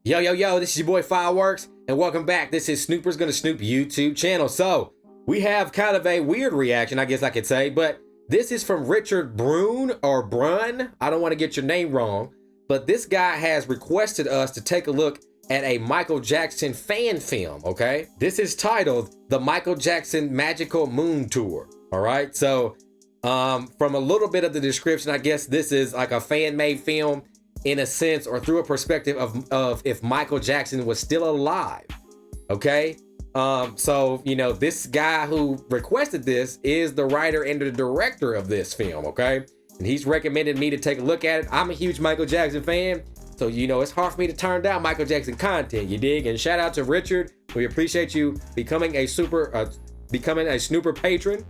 Yo, yo, yo, this is your boy Fireworks, and welcome back. This is Snooper's Gonna Snoop YouTube channel. So, we have kind of a weird reaction, I guess I could say, but this is from Richard Brune, or Brun. I don't want to get your name wrong, but this guy has requested us to take a look at a Michael Jackson fan film, okay? This is titled The Michael Jackson Magical Moon Tour, all right? So, from a little bit of the description, I guess this is like a fan-made film in a sense, or through a perspective of if Michael Jackson was still alive, okay? So, you know, this guy who requested this is the writer and the director of this film, okay? And he's recommended me to take a look at it. I'm a huge Michael Jackson fan, so, you know, it's hard for me to turn down Michael Jackson content, you dig? And shout out to Richard. We appreciate you becoming a Snooper patron,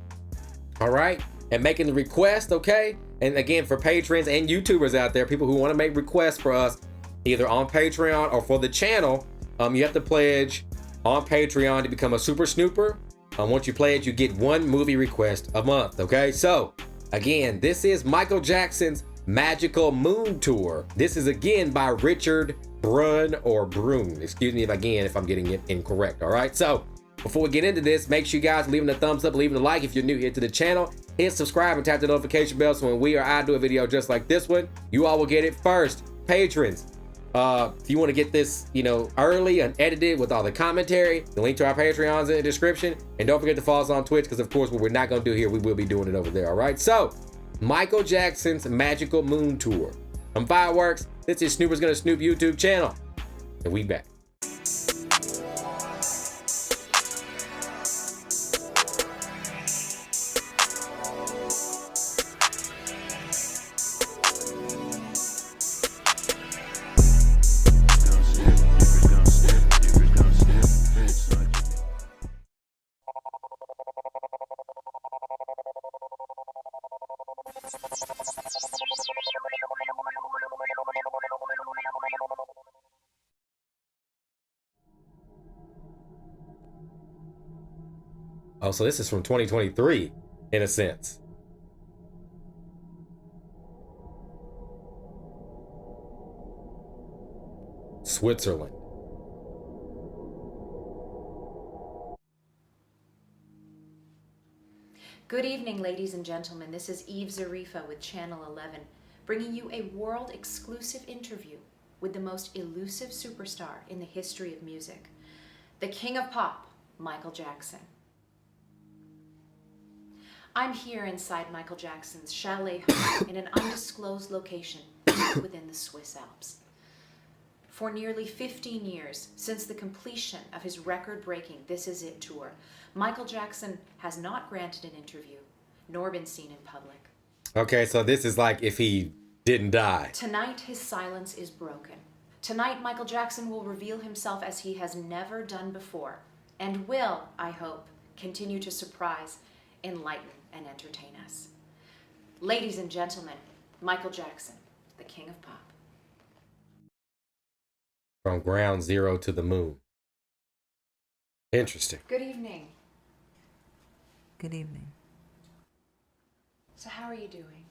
all right? And making the request, okay? And again, for patrons and YouTubers out there, people who want to make requests for us, either on Patreon or for the channel, you have to pledge on Patreon to become a Super Snooper. Once you pledge, you get one movie request a month, okay? So, again, this is Michael Jackson's Magical Moon Tour. This is, again, by Richard Brun, or Brune. Excuse me if I'm getting it incorrect, all right? So, before we get into this, make sure you guys leaving a thumbs up, leaving a like if you're new here to the channel. Hit subscribe and tap the notification bell so when we or I do a video just like this one, you all will get it first. Patrons, if you want to get this, you know, early and edited with all the commentary, the link to our Patreon's in the description. And don't forget to follow us on Twitch, because of course what we're not going to do here, we will be doing it over there, all right? So, Michael Jackson's Magical Moon Tour. I'm Fireworks. This is Snooper's Gonna Snoop YouTube channel. And we back. Oh, so this is from 2023, in a sense. Switzerland. Good evening, ladies and gentlemen. This is Eve Zarifa with Channel 11, bringing you a world-exclusive interview with the most elusive superstar in the history of music, the King of Pop, Michael Jackson. I'm here inside Michael Jackson's chalet home in an undisclosed location within the Swiss Alps. For nearly 15 years, since the completion of his record-breaking This Is It tour, Michael Jackson has not granted an interview, nor been seen in public. Okay, so this is like if he didn't die. Tonight, his silence is broken. Tonight, Michael Jackson will reveal himself as he has never done before, and will, I hope, continue to surprise, enlighten, and entertain us. Ladies and gentlemen, Michael Jackson, the King of Pop. From ground zero to the moon. Interesting. Good evening. Good evening. So how are you doing?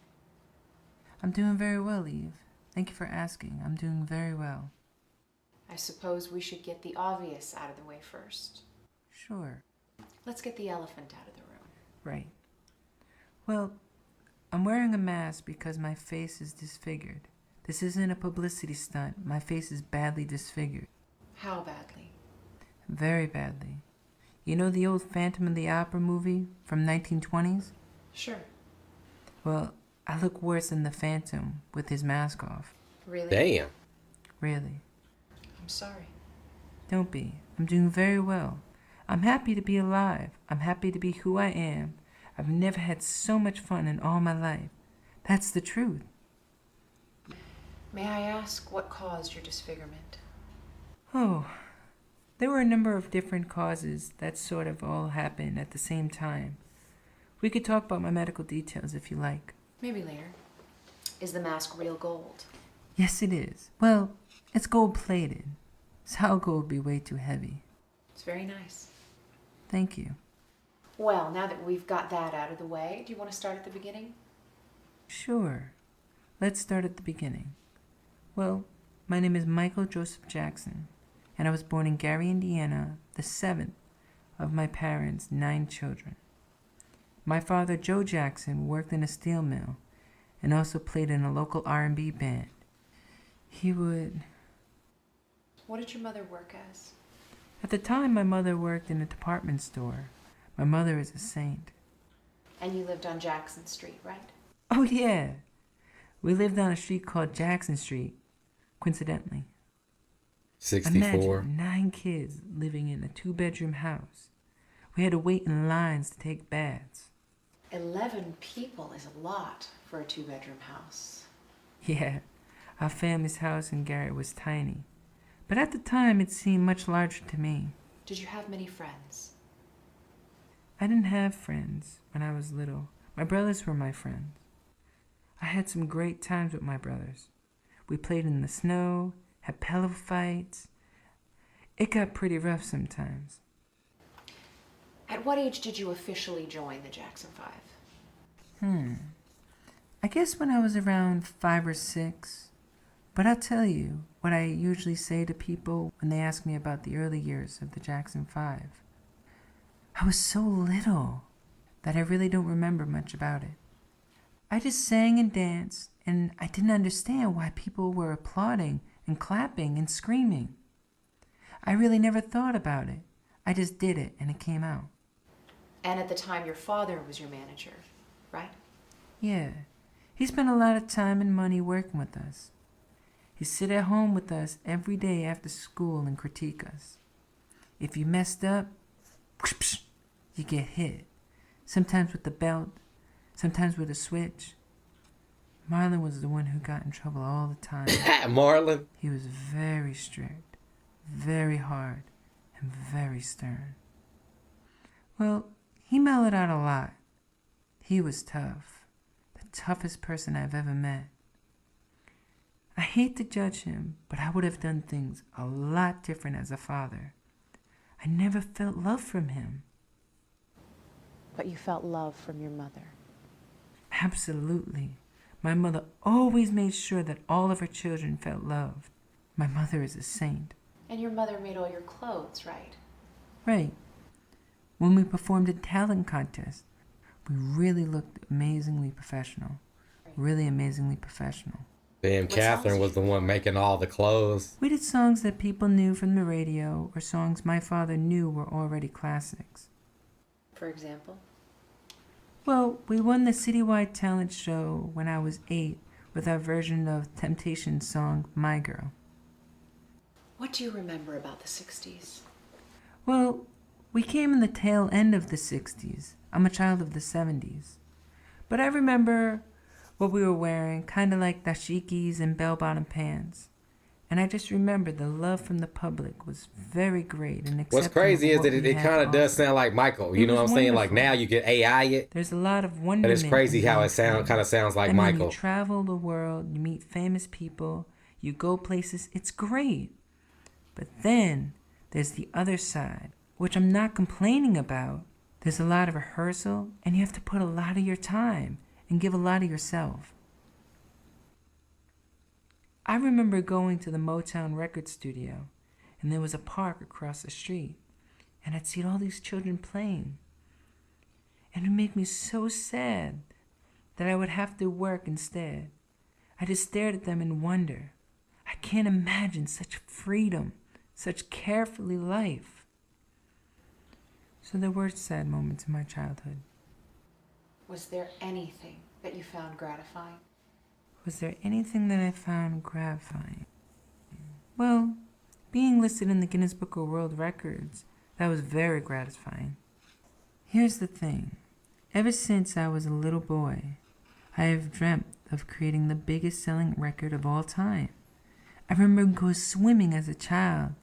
I'm doing very well, Eve. Thank you for asking. I'm doing very well. I suppose we should get the obvious out of the way first. Sure. Let's get the elephant out of the room. Right. Well, I'm wearing a mask because my face is disfigured. This isn't a publicity stunt. My face is badly disfigured. How badly? Very badly. You know the old Phantom of the Opera movie from 1920s? Sure. Well, I look worse than the Phantom with his mask off. Really? Damn. Really. I'm sorry. Don't be. I'm doing very well. I'm happy to be alive. I'm happy to be who I am. I've never had so much fun in all my life. That's the truth. May I ask what caused your disfigurement? Oh, there were a number of different causes that sort of all happened at the same time. We could talk about my medical details if you like. Maybe later. Is the mask real gold? Yes, it is. Well, it's gold-plated. Solid gold would be way too heavy. It's very nice. Thank you. Well, now that we've got that out of the way, do you want to start at the beginning? Sure. Let's start at the beginning. Well, My name is Michael Joseph Jackson, and I was born in Gary, Indiana, the 7th of my parents' 9 children. My father, Joe Jackson, worked in a steel mill and also played in a local R&B band. What did your mother work as? At the time, my mother worked in a department store. My mother is a saint. And you lived on Jackson Street, right? Oh, yeah. We lived on a street called Jackson Street, coincidentally. 64. Imagine 9 kids living in a 2-bedroom house. We had to wait in lines to take baths. 11 people is a lot for a 2-bedroom house. Yeah, our family's house in Gary was tiny. But at the time, it seemed much larger to me. Did you have many friends? I didn't have friends when I was little. My brothers were my friends. I had some great times with my brothers. We played in the snow, had pillow fights. It got pretty rough sometimes. At what age did you officially join the Jackson 5? I guess when I was around 5 or 6. But I'll tell you what I usually say to people when they ask me about the early years of the Jackson 5. I was so little that I really don't remember much about it. I just sang and danced, and I didn't understand why people were applauding and clapping and screaming. I really never thought about it. I just did it, and it came out. And at the time, your father was your manager, right? Yeah, he spent a lot of time and money working with us. He'd sit at home with us every day after school and critique us. If you messed up, you get hit. Sometimes with the belt, sometimes with a switch. Marlon was the one who got in trouble all the time. Marlon. He was very strict, very hard, and very stern. Well, he mellowed out a lot. He was tough, the toughest person I've ever met. I hate to judge him, but I would have done things a lot different as a father. I never felt love from him. But you felt love from your mother. Absolutely. My mother always made sure that all of her children felt loved. My mother is a saint. And your mother made all your clothes, right? Right. When we performed a talent contest, we really looked amazingly professional. Really amazingly professional. Damn, Catherine was the one making all the clothes. We did songs that people knew from the radio or songs my father knew were already classics. For example? Well, we won the citywide talent show when I was 8 with our version of Temptation's song, My Girl. What do you remember about the 60s? Well, we came in the tail end of the 60s. I'm a child of the 70s. But I remember what we were wearing, kind of like dashikis and bell-bottom pants. And I just remember the love from the public was very great and accepting. What's crazy of is that what it we kind of had does to sound like Michael. You know what I'm was saying? Like wonderful. now you can AI it. There's a lot of wonderment. And it's crazy in how being it free. kind of sounds like I mean, Michael. you travel the world, you meet famous people, you go places, it's great. But then there's the other side, which I'm not complaining about. There's a lot of rehearsal, and you have to put a lot of your time and give a lot of yourself. I remember going to the Motown record studio, and there was a park across the street, and I'd see all these children playing. And it would make me so sad that I would have to work instead. I just stared at them in wonder. I can't imagine such freedom, such carefree life. So there were sad moments in my childhood. Was there anything that you found gratifying? Was there anything that I found gratifying? Well, being listed in the Guinness Book of World Records, that was very gratifying. Here's the thing. Ever since I was a little boy, I have dreamt of creating the biggest selling record of all time. I remember going swimming as a child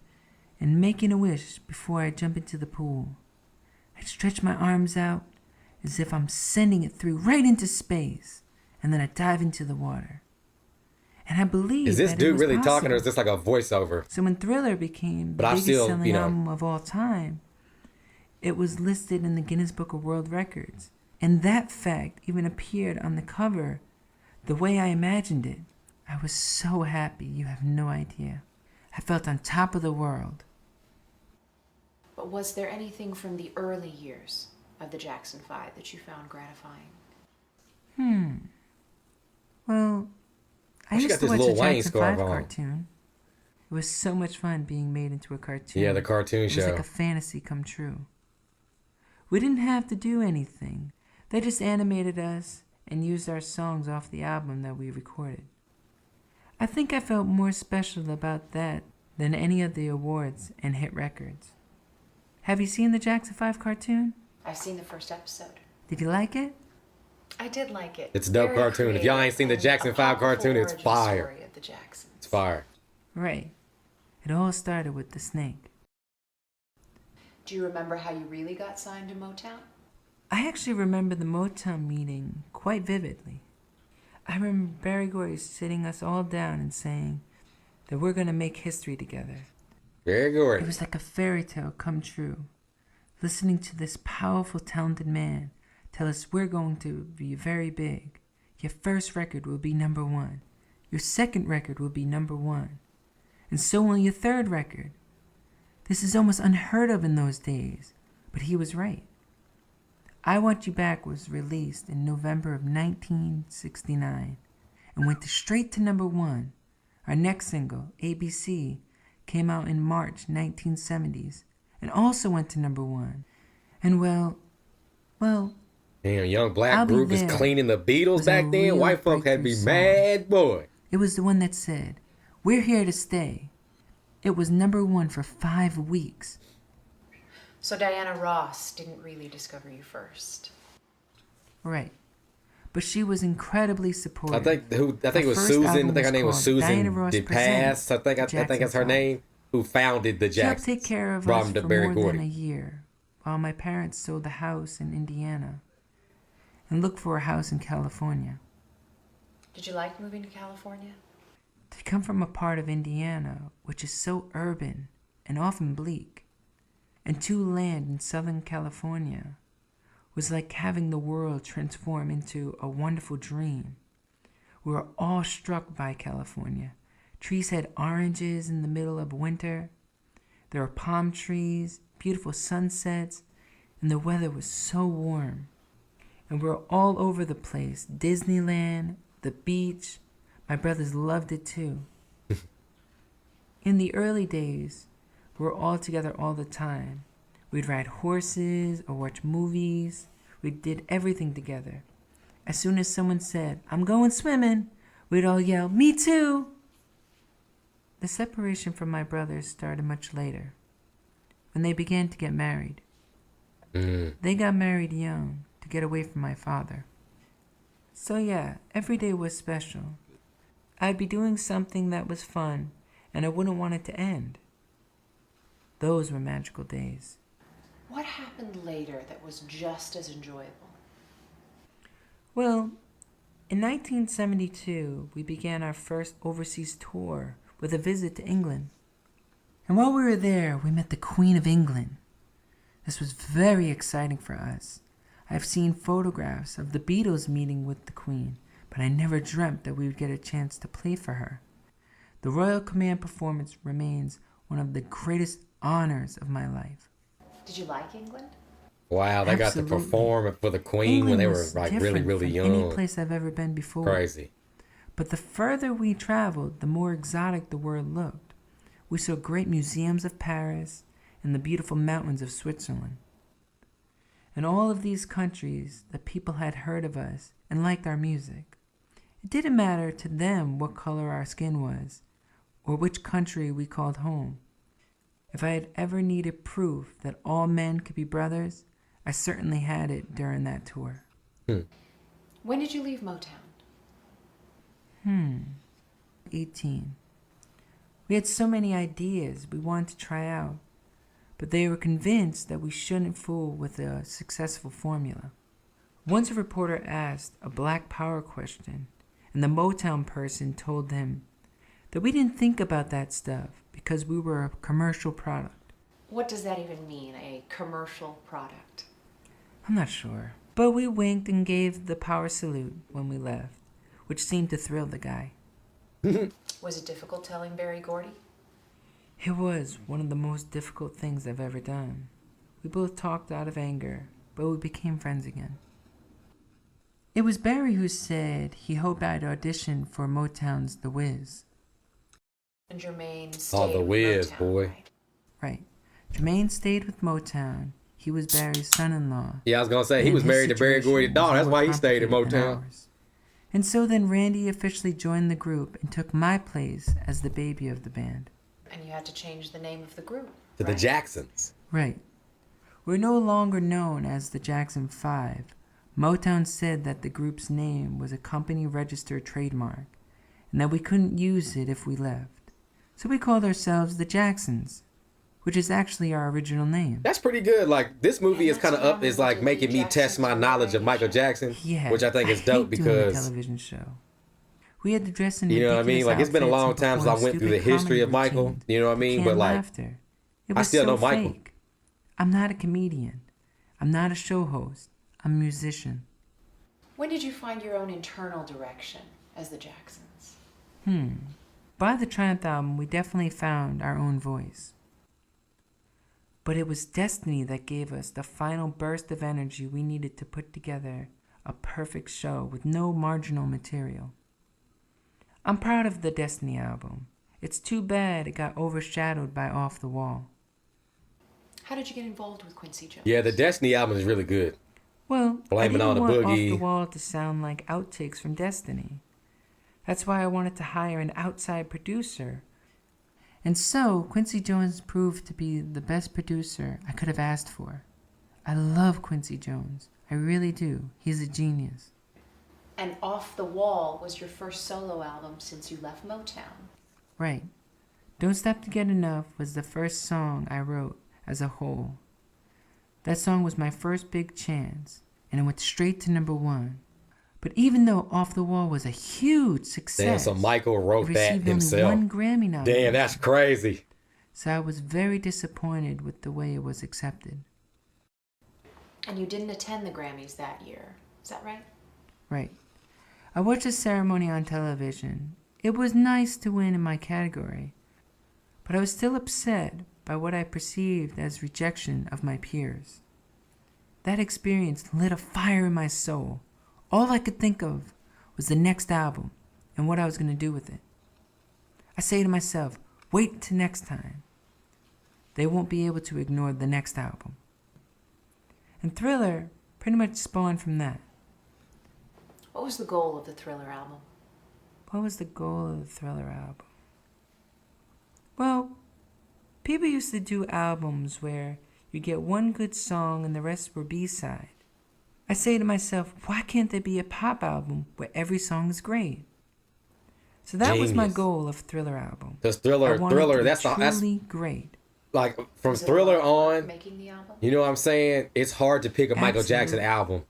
and making a wish before I jump into the pool. I'd stretch my arms out as if I'm sending it through right into space, and then I dive into the water. And I believe Is this that dude it was really possible. talking or is this like a voiceover? So when Thriller became the But I biggest still, selling you know. album of all time, it was listed in the Guinness Book of World Records. And that fact even appeared on the cover the way I imagined it. I was so happy, you have no idea. I felt on top of the world. But was there anything from the early years of the Jackson 5 that you found gratifying? Well, I She used got to this watch Lil the Wayne Jackson scarf 5 on. cartoon. It was so much fun being made into a cartoon. Yeah, the cartoon It was show. like a fantasy come true. We didn't have to do anything. They just animated us and used our songs off the album that we recorded. I think I felt more special about that than any of the awards and hit records. Have you seen the Jackson 5 cartoon? I've seen the first episode. Did you like it? I did like it. It's a dope Very cartoon. If y'all ain't seen the creative Jackson and a 5 powerful cartoon, it's origin fire. story of the Jacksons. It's fire. Right. It all started with the snake. Do you remember how you really got signed to Motown? I actually remember the Motown meeting quite vividly. I remember Barry Gordy sitting us all down and saying that we're going to make history together. Very It good. was like a fairy tale come true. Listening to this powerful, talented man tell us we're going to be very big. Your first record will be number 1. Your second record will be number 1. And so will your third record. This is almost unheard of in those days, but he was right. I Want You Back was released in November of 1969 and went straight to number 1. Our next single, ABC, came out in March 1970s and also went to number 1. And well, Damn, Young Black I'll Be Group is There cleaning the Beatles was a back then. real White folk had to be breakthrough song. mad, boy. it was the one that said, "We're here to stay." It was number 1 for 5 weeks. So Diana Ross didn't really discover you first. Right. But she was incredibly supportive. I think it was first Susan. album I think her was name was called Susan Diana Ross DePass. Presents I think the that's her Jackson name. Who founded the She helped Jacksons? take care of Brought us them to for Berry more Gordy. than a year, while my parents sold a house in Indiana and looked for a house in California. Did you like moving to California? To come from a part of Indiana which is so urban and often bleak, and to land in Southern California was like having the world transform into a wonderful dream. We were all struck by California. Trees had oranges in the middle of winter. There were palm trees, beautiful sunsets, and the weather was so warm. And we were all over the place. Disneyland, the beach. My brothers loved it too. In the early days, we were all together all the time. We'd ride horses or watch movies. We did everything together. As soon as someone said, "I'm going swimming," we'd all yell, "Me too!" The separation from my brothers started much later, when they began to get married. They got married young to get away from my father. So yeah, every day was special. I'd be doing something that was fun, and I wouldn't want it to end. Those were magical days. What happened later that was just as enjoyable? Well, in 1972, we began our first overseas tour with a visit to England. And while we were there, we met the Queen of England. This was very exciting for us. I've seen photographs of the Beatles meeting with the Queen, but I never dreamt that we would get a chance to play for her. The Royal Command performance remains one of the greatest honors of my life. Did you like England? Wow, they got to Absolutely. perform for the Queen when England they were was like really, different really from any young. place I've ever been before. Crazy. But the further we traveled, the more exotic the world looked. We saw great museums of Paris and the beautiful mountains of Switzerland. In all of these countries, the people had heard of us and liked our music. It didn't matter to them what color our skin was or which country we called home. If I had ever needed proof that all men could be brothers, I certainly had it during that tour. When did you leave Motown? 18. We had so many ideas we wanted to try out, but they were convinced that we shouldn't fool with a successful formula. Once a reporter asked a Black Power question, and the Motown person told him that we didn't think about that stuff because we were a commercial product. What does that even mean, a commercial product? I'm not sure, but we winked and gave the power salute when we left, which seemed to thrill the guy. Was it difficult telling Barry Gordy? It was one of the most difficult things I've ever done. We both talked out of anger, but we became friends again. It was Barry who said he hoped I'd audition for Motown's The Wiz. And Jermaine stayed Oh, The with Wiz, Motown, boy. right? Right. Jermaine stayed with Motown. He was Barry's son-in-law. Yeah, I was gonna say he and was his married to Barry situation Gordy's daughter. was That's more why he stayed in complicated than Motown. ours. And so then Randy officially joined the group and took my place as the baby of the band. And you had to change the name of the group. To the right? Jacksons. Right. We're no longer known as the Jackson 5. Motown said that the group's name was a company-registered trademark and that we couldn't use it if we left. So we called ourselves the Jacksons, which is actually our original name. That's pretty good. Like, this movie And is kind of that's up, what is like happened making to me the test my Jacksons knowledge of radio Michael show. Jackson, Yeah, which I think is dope hate doing a because, television show. We had to dress in you know what I mean? ridiculous Like, it's been a outfits long and time since I perform went through the stupid history of comedy Michael, routines you know what I with mean? canned But like, laughter. It I was still so know Michael. fake. I'm not a comedian. I'm not a show host. I'm a musician. When did you find your own internal direction as the Jacksons? By the Triumph album, we definitely found our own voice. But it was destiny that gave us the final burst of energy we needed to put together a perfect show with no marginal material. I'm proud of the Destiny album. It's too bad it got overshadowed by Off the Wall. How did you get involved with Quincy Jones? yeah, the Destiny album is really good. Well, Blame I it didn't on the want boogie. Off the Wall to sound like outtakes from Destiny. That's why I wanted to hire an outside producer. And so, Quincy Jones proved to be the best producer I could have asked for. I love Quincy Jones. I really do. He's a genius. And Off the Wall was your first solo album since you left Motown. Right. Don't Stop to Get Enough was the first song I wrote as a whole. That song was my first big chance, and it went straight to #1. But even though Off the Wall was a huge success, Damn, so Michael it wrote that received himself. only one Grammy nomination. Damn, that's crazy. So I was very disappointed with the way it was accepted. And you didn't attend the Grammys that year. Is that right? Right. I watched the ceremony on television. It was nice to win in my category, but I was still upset by what I perceived as rejection of my peers. That experience lit a fire in my soul. All I could think of was the next album and what I was going to do with it. I say to myself, wait till next time. They won't be able to ignore the next album. And Thriller pretty much spawned from that. What was the goal of the Thriller album? What was the goal of the Thriller album? Well, people used to do albums where you get one good song and the rest were B-side. I say to myself, why can't there be a pop album where every song is great? So that was my Genius. goal of Thriller album. Because I wanted Thriller, it to that's be that's truly great. like from Was it Thriller a lot of work on. making the album? You know what I'm saying? It's hard to pick a Michael Jackson Absolutely. album.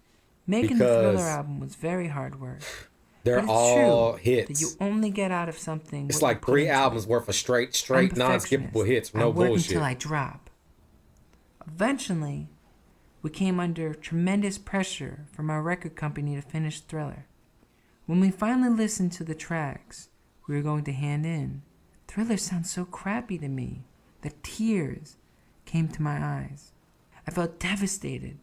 Making the Thriller because album was very hard work. They're But it's all true hits. that you only get out of something. It's what you like put 3 into albums it. worth of straight, I'm a non-skippable perfectionist. hits. I No work bullshit. until I drop. Eventually, we came under tremendous pressure from our record company to finish Thriller. When we finally listened to the tracks we were going to hand in, Thriller sounds so crappy to me that tears came to my eyes. I felt devastated.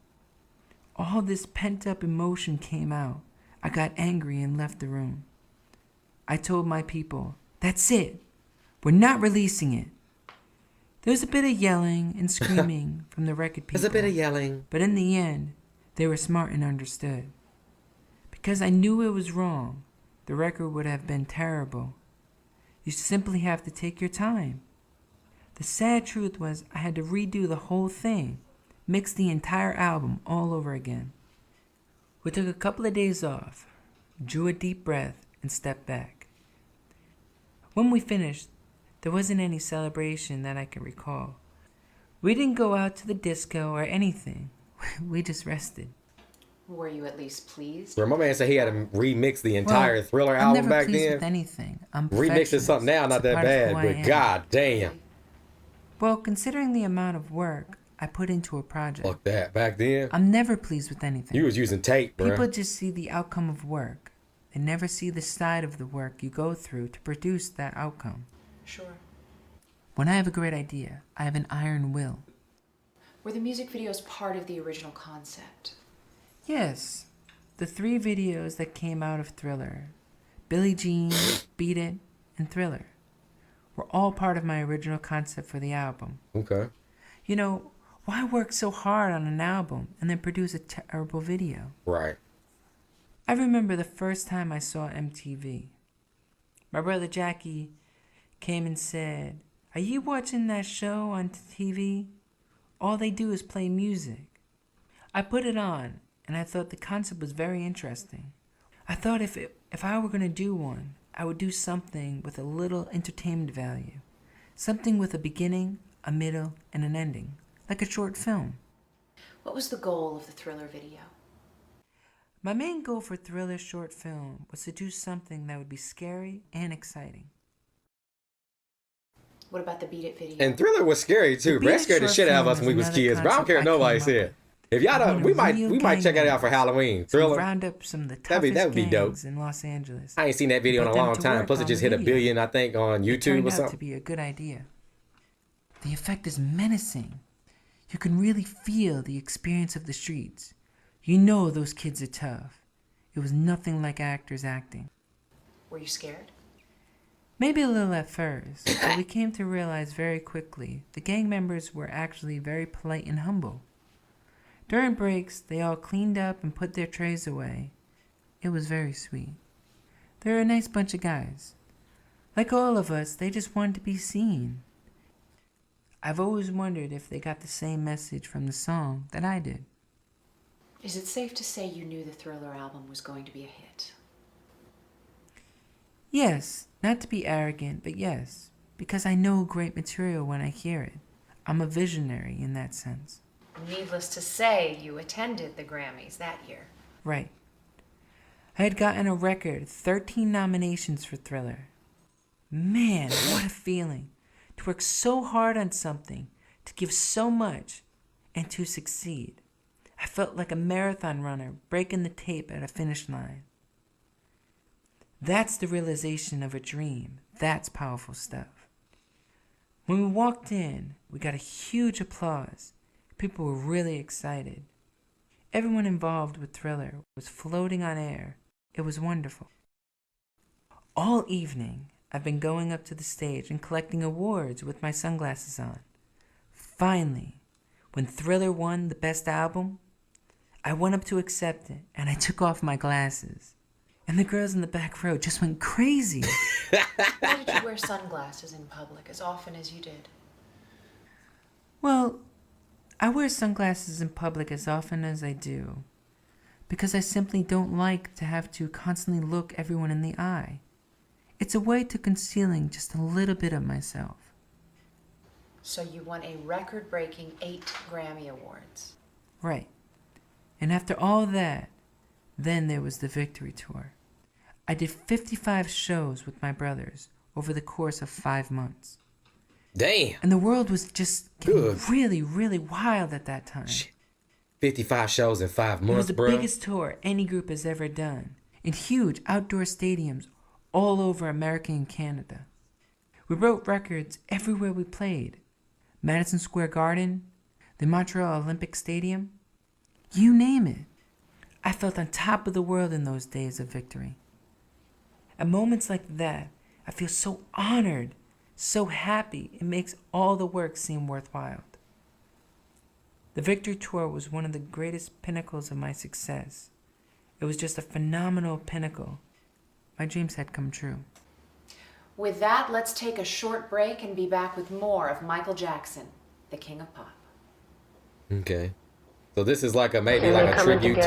All this pent-up emotion came out. I got angry and left the room. I told my people, that's it. We're not releasing it. There was a bit of yelling and screaming from the record people. There's a bit of yelling. But in the end, they were smart and understood. Because I knew it was wrong, the record would have been terrible. You simply have to take your time. The sad truth was I had to redo the whole thing, mix the entire album all over again. We took a couple of days off, drew a deep breath, and stepped back. When we finished, there wasn't any celebration that I can recall. We didn't go out to the disco or anything. We just rested. Were you at least pleased? Where my man said he had to remix the entire Thriller I'm album never back pleased then. with anything. I'm Remixing something now, not It's a that part of bad, who I but am. god damn. Well, considering the amount of work I put into a project, Fuck that. Back then, I'm never pleased with anything. you was using tape, bro. People just see the outcome of work. and never see the side of the work you go through to produce that outcome. Sure. When I have a great idea, I have an iron will. Were the music videos part of the original concept? Yes, the 3 videos that came out of Thriller, Billie Jean, Beat It, and Thriller, were all part of my original concept for the album. Okay. You know, why work so hard on an album and then produce a terrible video? Right. I remember the first time I saw MTV. My brother Jackie came and said, "Are you watching that show on TV? All they do is play music." I put it on, and I thought the concept was very interesting. I thought if I were going to do one, I would do something with a little entertainment value. Something with a beginning, a middle, and an ending, like a short film. What was the goal of the Thriller video? My main goal for Thriller's short film was to do something that would be scary and exciting. What about the Beat It video? And Thriller was scary too. Brad scared the shit out of us when we was kids, but I don't care what nobody said. If y'all don't, we might check it out for Halloween. Thriller. Round up some of the toughest That would be dope. gangs in Los Angeles. I ain't seen that video in a long time. Plus, it just hit $1 billion, I think, on YouTube Turned or out to something. be a good idea. The effect is menacing. You can really feel the experience of the streets. You know those kids are tough. It was nothing like actors acting. Were you scared? Maybe a little at first, but we came to realize very quickly the gang members were actually very polite and humble. During breaks, they all cleaned up and put their trays away. It was very sweet. They're a nice bunch of guys. Like all of us, they just wanted to be seen. I've always wondered if they got the same message from the song that I did. Is it safe to say you knew the Thriller album was going to be a hit? Yes, not to be arrogant, but yes, because I know great material when I hear it. I'm a visionary in that sense. Needless to say, you attended the Grammys that year. Right. I had gotten a record 13 nominations for Thriller. Man, what a feeling. To work so hard on something, to give so much, and to succeed. I felt like a marathon runner breaking the tape at a finish line. That's the realization of a dream. That's powerful stuff. When we walked in, we got a huge applause. People were really excited. Everyone involved with Thriller was floating on air. It was wonderful. All evening, I've been going up to the stage and collecting awards with my sunglasses on. Finally, when Thriller won the Best Album, I went up to accept it, and I took off my glasses. And the girls in the back row just went crazy. Why did you wear sunglasses in public as often as you did? Well, I wear sunglasses in public as often as I do because I simply don't like to have to constantly look everyone in the eye. It's a way to concealing just a little bit of myself. So you won a record-breaking 8 Grammy Awards. Right. And after all that, then there was the Victory Tour. I did 55 shows with my brothers over the course of 5 months. Damn. And the world was just getting really, really wild at that time. Shit. 55 shows in 5 months, It was the bro. biggest tour any group has ever done, in huge outdoor stadiums all over America and Canada. We broke records everywhere we played. Madison Square Garden, the Montreal Olympic Stadium, you name it. I felt on top of the world in those days of victory. At moments like that, I feel so honored, so happy, it makes all the work seem worthwhile. The Victory Tour was one of the greatest pinnacles of my success. It was just a phenomenal pinnacle. My dreams had come true. With that, let's take a short break and be back with more of Michael Jackson, the King of Pop. Okay. So this is like a tribute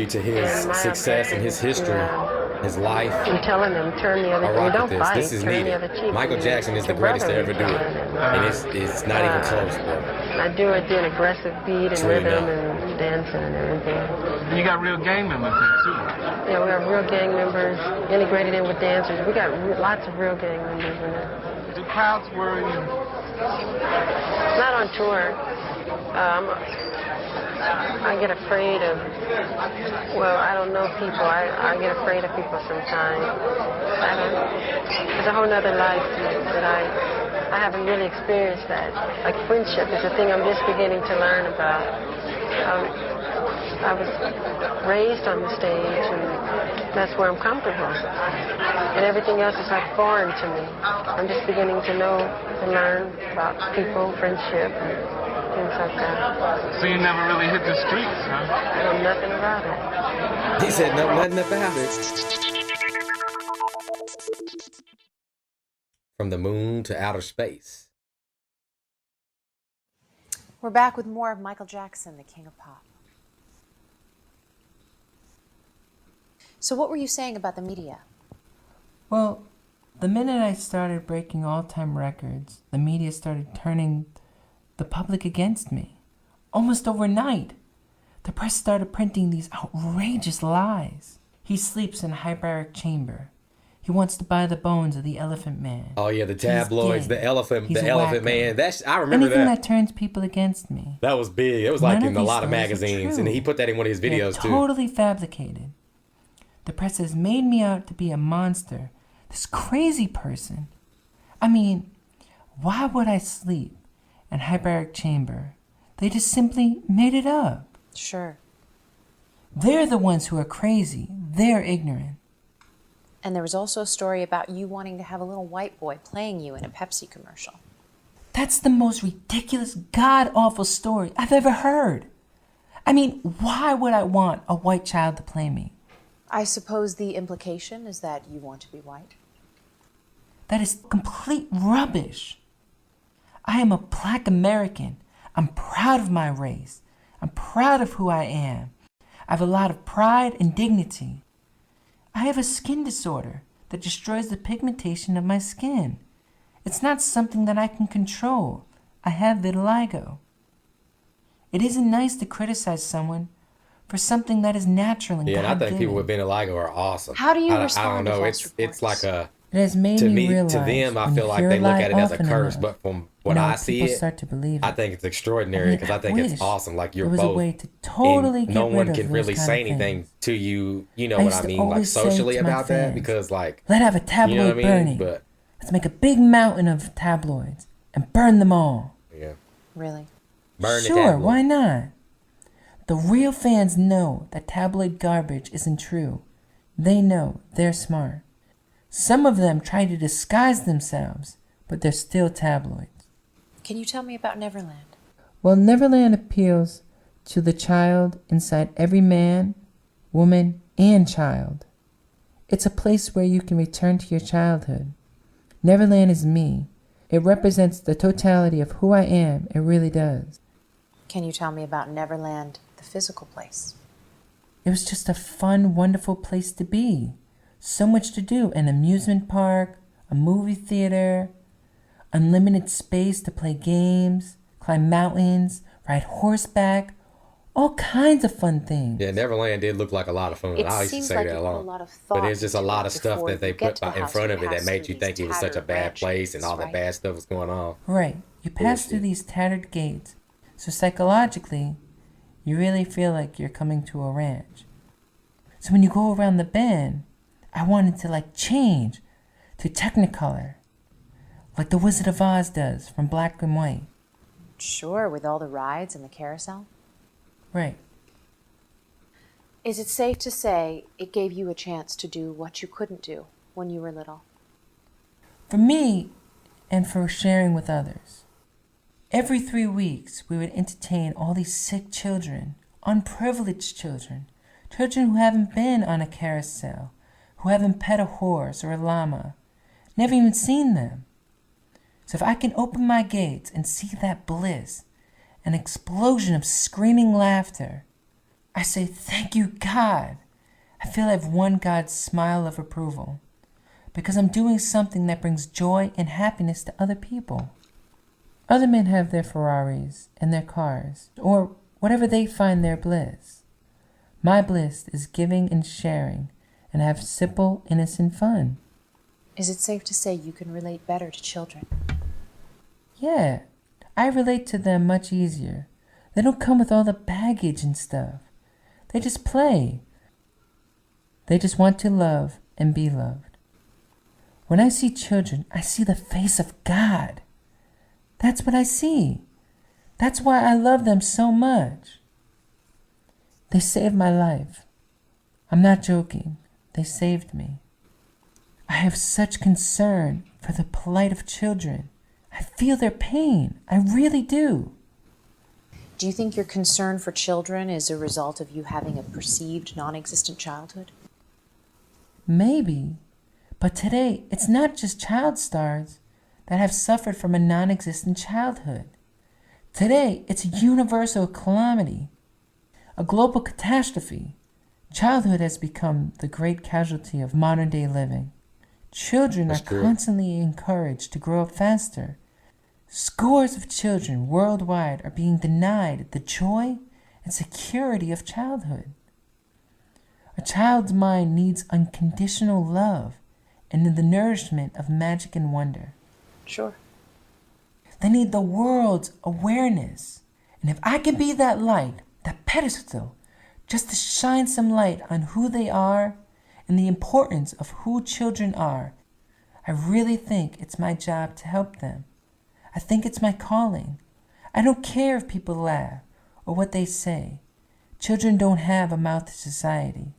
to his success and his history, his life. I'm telling them, turn the other I cheek. rock Don't with fight. this is Turn the needed. other cheek. Michael Jackson is the greatest to ever do it, and it's not even close, bro. I do it in aggressive beat and really rhythm not. and dancing and everything. And you got real gang members there too. Yeah, we have real gang members integrated in with dancers. We got lots of real gang members in it. Do crowds worry you? Not on tour. I get afraid of, well, I don't know people. I get afraid of people sometimes. It's a whole nother life that I haven't really experienced that. Like friendship is a thing I'm just beginning to learn about. I was raised on the stage, and that's where I'm comfortable. And everything else is like foreign to me. I'm just beginning to know and learn about people, friendship, and things like that. So you never really hit the streets, huh? I know nothing about it. He said no, nothing about it. From the moon to outer space. We're back with more of Michael Jackson, the King of Pop. So what were you saying about the media? Well, the minute I started breaking all-time records, the media started turning the public against me. Almost overnight, the press started printing these outrageous lies. He sleeps in a hyperbaric chamber. He wants to buy the bones of the Elephant Man. Oh yeah, the tabloids, the elephant wacko. man. I remember Anything that. that turns people against me. That was big. It was like None in of a these lot of stories are magazines, true. and he put that in one of his They're videos too. totally fabricated. The press has made me out to be a monster, this crazy person. I mean, why would I sleep in a hyperbaric chamber? They just simply made it up. Sure. They're the ones who are crazy. They're ignorant. And there was also a story about you wanting to have a little white boy playing you in a Pepsi commercial. That's the most ridiculous, god-awful story I've ever heard. I mean, why would I want a white child to play me? I suppose the implication is that you want to be white. That is complete rubbish. I am a Black American. I'm proud of my race. I'm proud of who I am. I have a lot of pride and dignity. I have a skin disorder that destroys the pigmentation of my skin. It's not something that I can control. I have vitiligo. It isn't nice to criticize someone for something that is natural and Yeah, and I think God-given. people with vitiligo are awesome. How do you I respond don't to know. false It's like a It has made to me me realize to them. I when feel you like hear they a look lie at it as a often curse, enough, but from what I see people it, start to believe I it. think it's extraordinary because I think it's wish awesome. Like you're there was both, a way to totally and get no rid one of can those really kind say of anything things. to you. You know I what used I to mean? Like always say socially to my about that fans, because like Let's have a tabloid you know what I mean? burning. But Let's make a big mountain of tabloids and burn them all. yeah, Really? burn the Sure, tabloid. why not? The real fans know that tabloid garbage isn't true. They know they're smart. Some of them try to disguise themselves, but they're still tabloids. Can you tell me about Neverland? Well, Neverland appeals to the child inside every man, woman, and child. It's a place where you can return to your childhood. Neverland is me. It represents the totality of who I am. It really does. Can you tell me about Neverland, the physical place? It was just a fun, wonderful place to be. So much to do. An amusement park, a movie theater, unlimited space to play games, climb mountains, ride horseback, all kinds of fun things. Yeah, Neverland did look like a lot of fun. It I used to seems say like that you a put a lot. lot of thought But there's just a into lot it of stuff before that they you get put to the in house. front You of it that pass made through you think these it was such a tattered bad ranch place and gates, all that right? bad stuff was going on. Right. You pass through these tattered gates, so psychologically, you really feel like you're coming to a ranch. So when you go around the bend, I wanted to change to Technicolor, like the Wizard of Oz does from black and white. Sure, with all the rides and the carousel. Right. Is it safe to say it gave you a chance to do what you couldn't do when you were little? For me, and for sharing with others. Every 3 weeks, we would entertain all these sick children, unprivileged children, children who haven't been on a carousel, who haven't pet a horse or a llama, never even seen them. So if I can open my gates and see that bliss, an explosion of screaming laughter, I say, thank you, God. I feel I've won God's smile of approval because I'm doing something that brings joy and happiness to other people. Other men have their Ferraris and their cars, or whatever they find their bliss. My bliss is giving and sharing and have simple, innocent fun. Is it safe to say you can relate better to children? Yeah, I relate to them much easier. They don't come with all the baggage and stuff. They just play. They just want to love and be loved. When I see children, I see the face of God. That's what I see. That's why I love them so much. They saved my life. I'm not joking. They saved me. I have such concern for the plight of children. I feel their pain. I really do. Do you think your concern for children is a result of you having a perceived non-existent childhood? Maybe. But today, it's not just child stars that have suffered from a non-existent childhood. Today, it's a universal calamity, a global catastrophe. Childhood has become the great casualty of modern-day living. Children are constantly encouraged to grow up faster. Scores of children worldwide are being denied the joy and security of childhood. A child's mind needs unconditional love and the nourishment of magic and wonder. Sure. They need the world's awareness. And if I can be that light, that pedestal, just to shine some light on who they are and the importance of who children are, I really think it's my job to help them. I think it's my calling. I don't care if people laugh or what they say. Children don't have a mouth to society.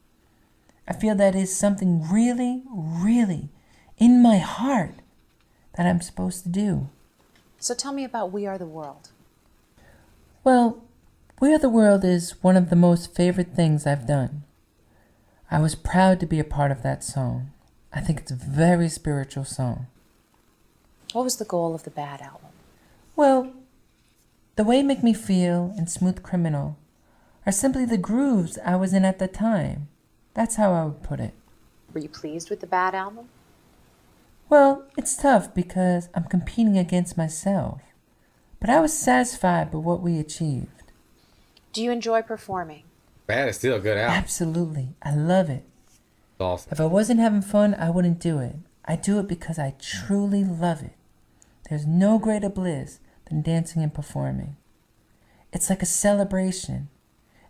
I feel that is something really, really in my heart that I'm supposed to do. So tell me about We Are the World. Well, We Are the World is one of the most favorite things I've done. I was proud to be a part of that song. I think it's a very spiritual song. What was the goal of the Bad album? Well, The Way Make Me Feel and Smooth Criminal are simply the grooves I was in at the time. That's how I would put it. Were you pleased with the Bad album? Well, it's tough because I'm competing against myself. But I was satisfied with what we achieved. Do you enjoy performing? Bad is still a good album. Absolutely. I love it. It's awesome. If I wasn't having fun, I wouldn't do it. I do it because I truly love it. There's no greater bliss than dancing and performing. It's like a celebration.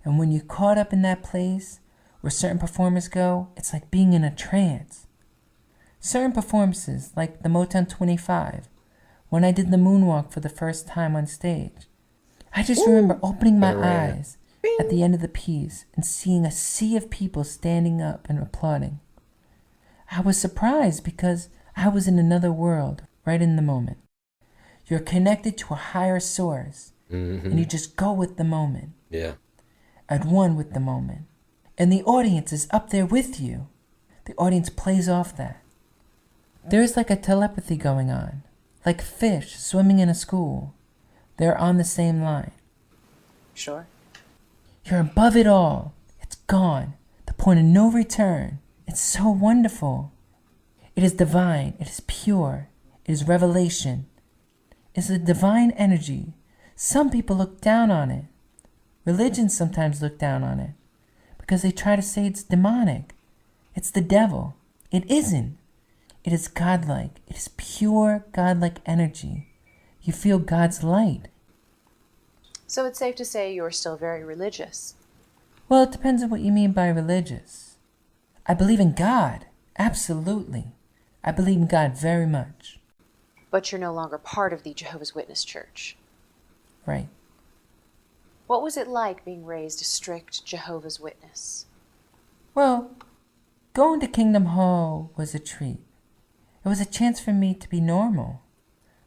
And when you're caught up in that place where certain performers go, it's like being in a trance. Certain performances, like the Motown 25, when I did the moonwalk for the first time on stage, I just remember opening my eyes at the end of the piece and seeing a sea of people standing up and applauding. I was surprised because I was in another world right in the moment. You're connected to a higher source, and you just go with the moment. Yeah. At one with the moment. And the audience is up there with you. The audience plays off that. There's like a telepathy going on, like fish swimming in a school. They're on the same line. Sure. You're above it all. It's gone. The point of no return. It's so wonderful. It is divine. It is pure. It is revelation. It's a divine energy. Some people look down on it. Religions sometimes look down on it because they try to say it's demonic. It's the devil. It isn't. It is godlike. It is pure godlike energy. You feel God's light. So it's safe to say you're still very religious. Well, it depends on what you mean by religious. I believe in God. Absolutely. I believe in God very much. But you're no longer part of the Jehovah's Witness Church. Right. What was it like being raised a strict Jehovah's Witness? Well, going to Kingdom Hall was a treat. It was a chance for me to be normal.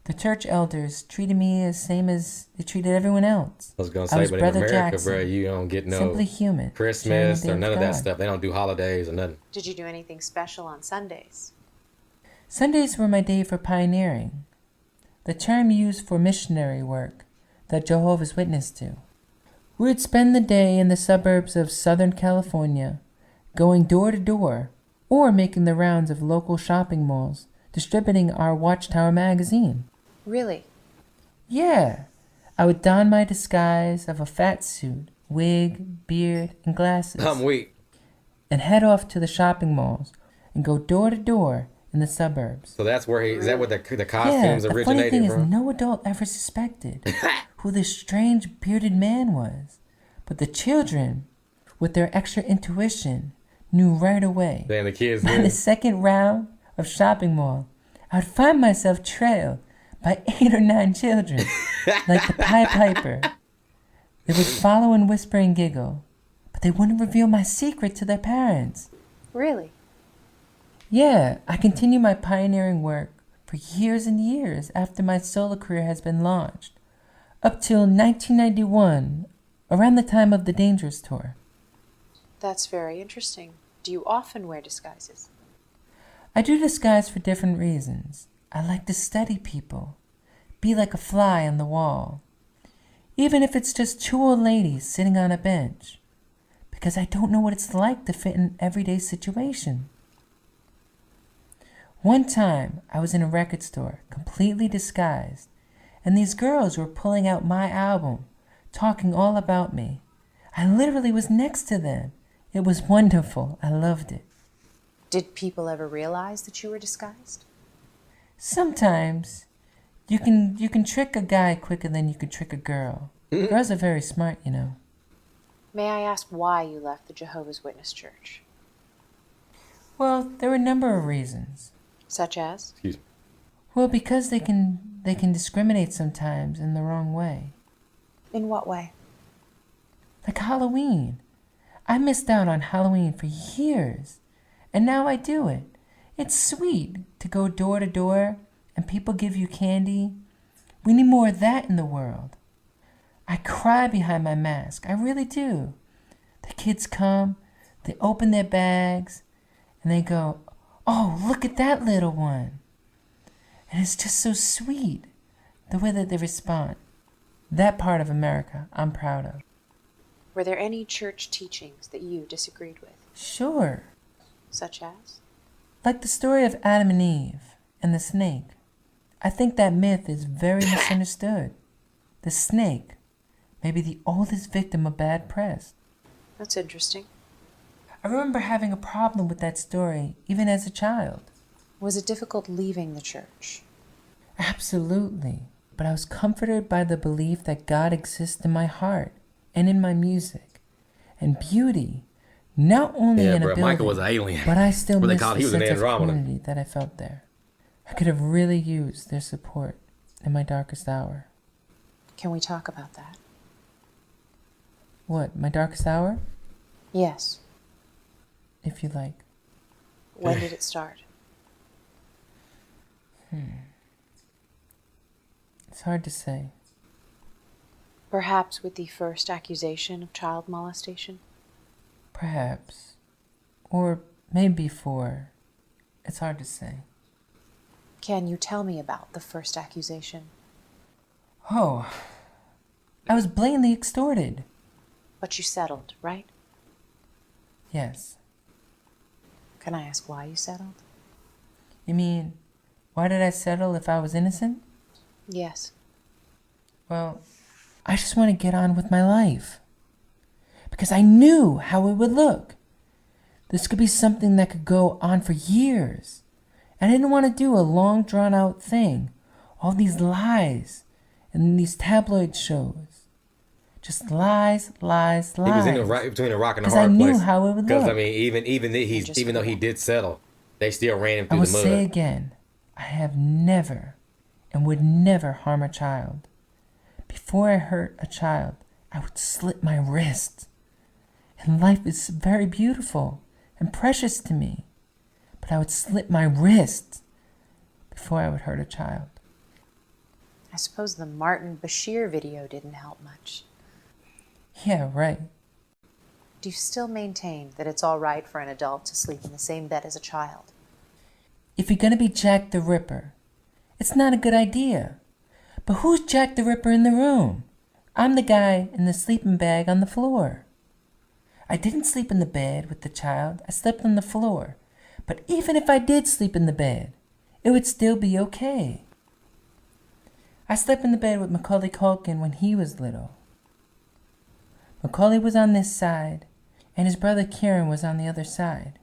The church elders treated me as same as they treated everyone else. I was gonna say, but in Brother America, Jackson, bro, you don't get no simply human, Christmas sharing or the none day of with that God. stuff. They don't do holidays or nothing. Did you do anything special on Sundays? Sundays were my day for pioneering, the term used for missionary work that Jehovah's Witness do. We would spend the day in the suburbs of Southern California, going door to door, or making the rounds of local shopping malls, distributing our Watchtower magazine. Really? Yeah, I would don my disguise of a fat suit, wig, beard, and glasses, I'm weak. and head off to the shopping malls and go door to door in the suburbs. So that's where is that where the Yeah, costumes the funny originated thing is from? no adult ever suspected who this strange bearded man was. But the children, with their extra intuition, knew right away. Then the kids By knew. the second round of shopping mall, I would find myself trailed by 8 or 9 children, like the Pied Piper. They would follow and whisper and giggle, but they wouldn't reveal my secret to their parents. Really? Yeah, I continue my pioneering work for years and years after my solo career has been launched, up till 1991, around the time of the Dangerous Tour. That's very interesting. Do you often wear disguises? I do disguise for different reasons. I like to study people, be like a fly on the wall, even if it's just 2 old ladies sitting on a bench, because I don't know what it's like to fit in an everyday situation. One time, I was in a record store, completely disguised, and these girls were pulling out my album, talking all about me. I literally was next to them. It was wonderful. I loved it. Did people ever realize that you were disguised? Sometimes you can trick a guy quicker than you can trick a girl. Girls are very smart, you know. May I ask why you left the Jehovah's Witness Church? Well, there were a number of reasons. Such as? Excuse me. Well, because they can discriminate sometimes in the wrong way. In what way? Like Halloween. I missed out on Halloween for years, and now I do it. It's sweet to go door to door and people give you candy. We need more of that in the world. I cry behind my mask. I really do. The kids come, they open their bags, and they go, "Oh, look at that little one." And it's just so sweet, the way that they respond. That part of America I'm proud of. Were there any church teachings that you disagreed with? Sure. Such as? Like the story of Adam and Eve and the snake. I think that myth is very misunderstood. The snake may be the oldest victim of bad press. That's interesting. I remember having a problem with that story even as a child. Was it difficult leaving the church? Absolutely. But I was comforted by the belief that God exists in my heart and in my music. And beauty, not only in a building, Michael was an alien. but I still What they miss call it, the he was an sense of Andromeda. community that I felt there. I could have really used their support in my darkest hour. Can we talk about that? What, my darkest hour? Yes. If you like. When did it start? It's hard to say. Perhaps with the first accusation of child molestation? Perhaps. Or maybe before. It's hard to say. Can you tell me about the first accusation? Oh, I was blatantly extorted. But you settled, right? Yes. Can I ask why you settled? You mean, why did I settle if I was innocent? Yes. Well, I just want to get on with my life. Because I knew how it would look. This could be something that could go on for years. And I didn't want to do a long drawn out thing. All these lies and these tabloid shows. Just lies, lies, lies. He was in between a rock and a Because hard I knew place. how it would Because look. I mean, even though he did settle, they still ran him I through will the mud. say again, I have never and would never harm a child. Before I hurt a child, I would slit my wrist. And life is very beautiful and precious to me. But I would slit my wrist before I would hurt a child. I suppose the Martin Bashir video didn't help much. Yeah, right. Do you still maintain that it's all right for an adult to sleep in the same bed as a child? If you're gonna be Jack the Ripper, it's not a good idea. But who's Jack the Ripper in the room? I'm the guy in the sleeping bag on the floor. I didn't sleep in the bed with the child. I slept on the floor. But even if I did sleep in the bed, it would still be okay. I slept in the bed with Macaulay Culkin when he was little. Macaulay was on this side, and his brother Kieran was on the other side.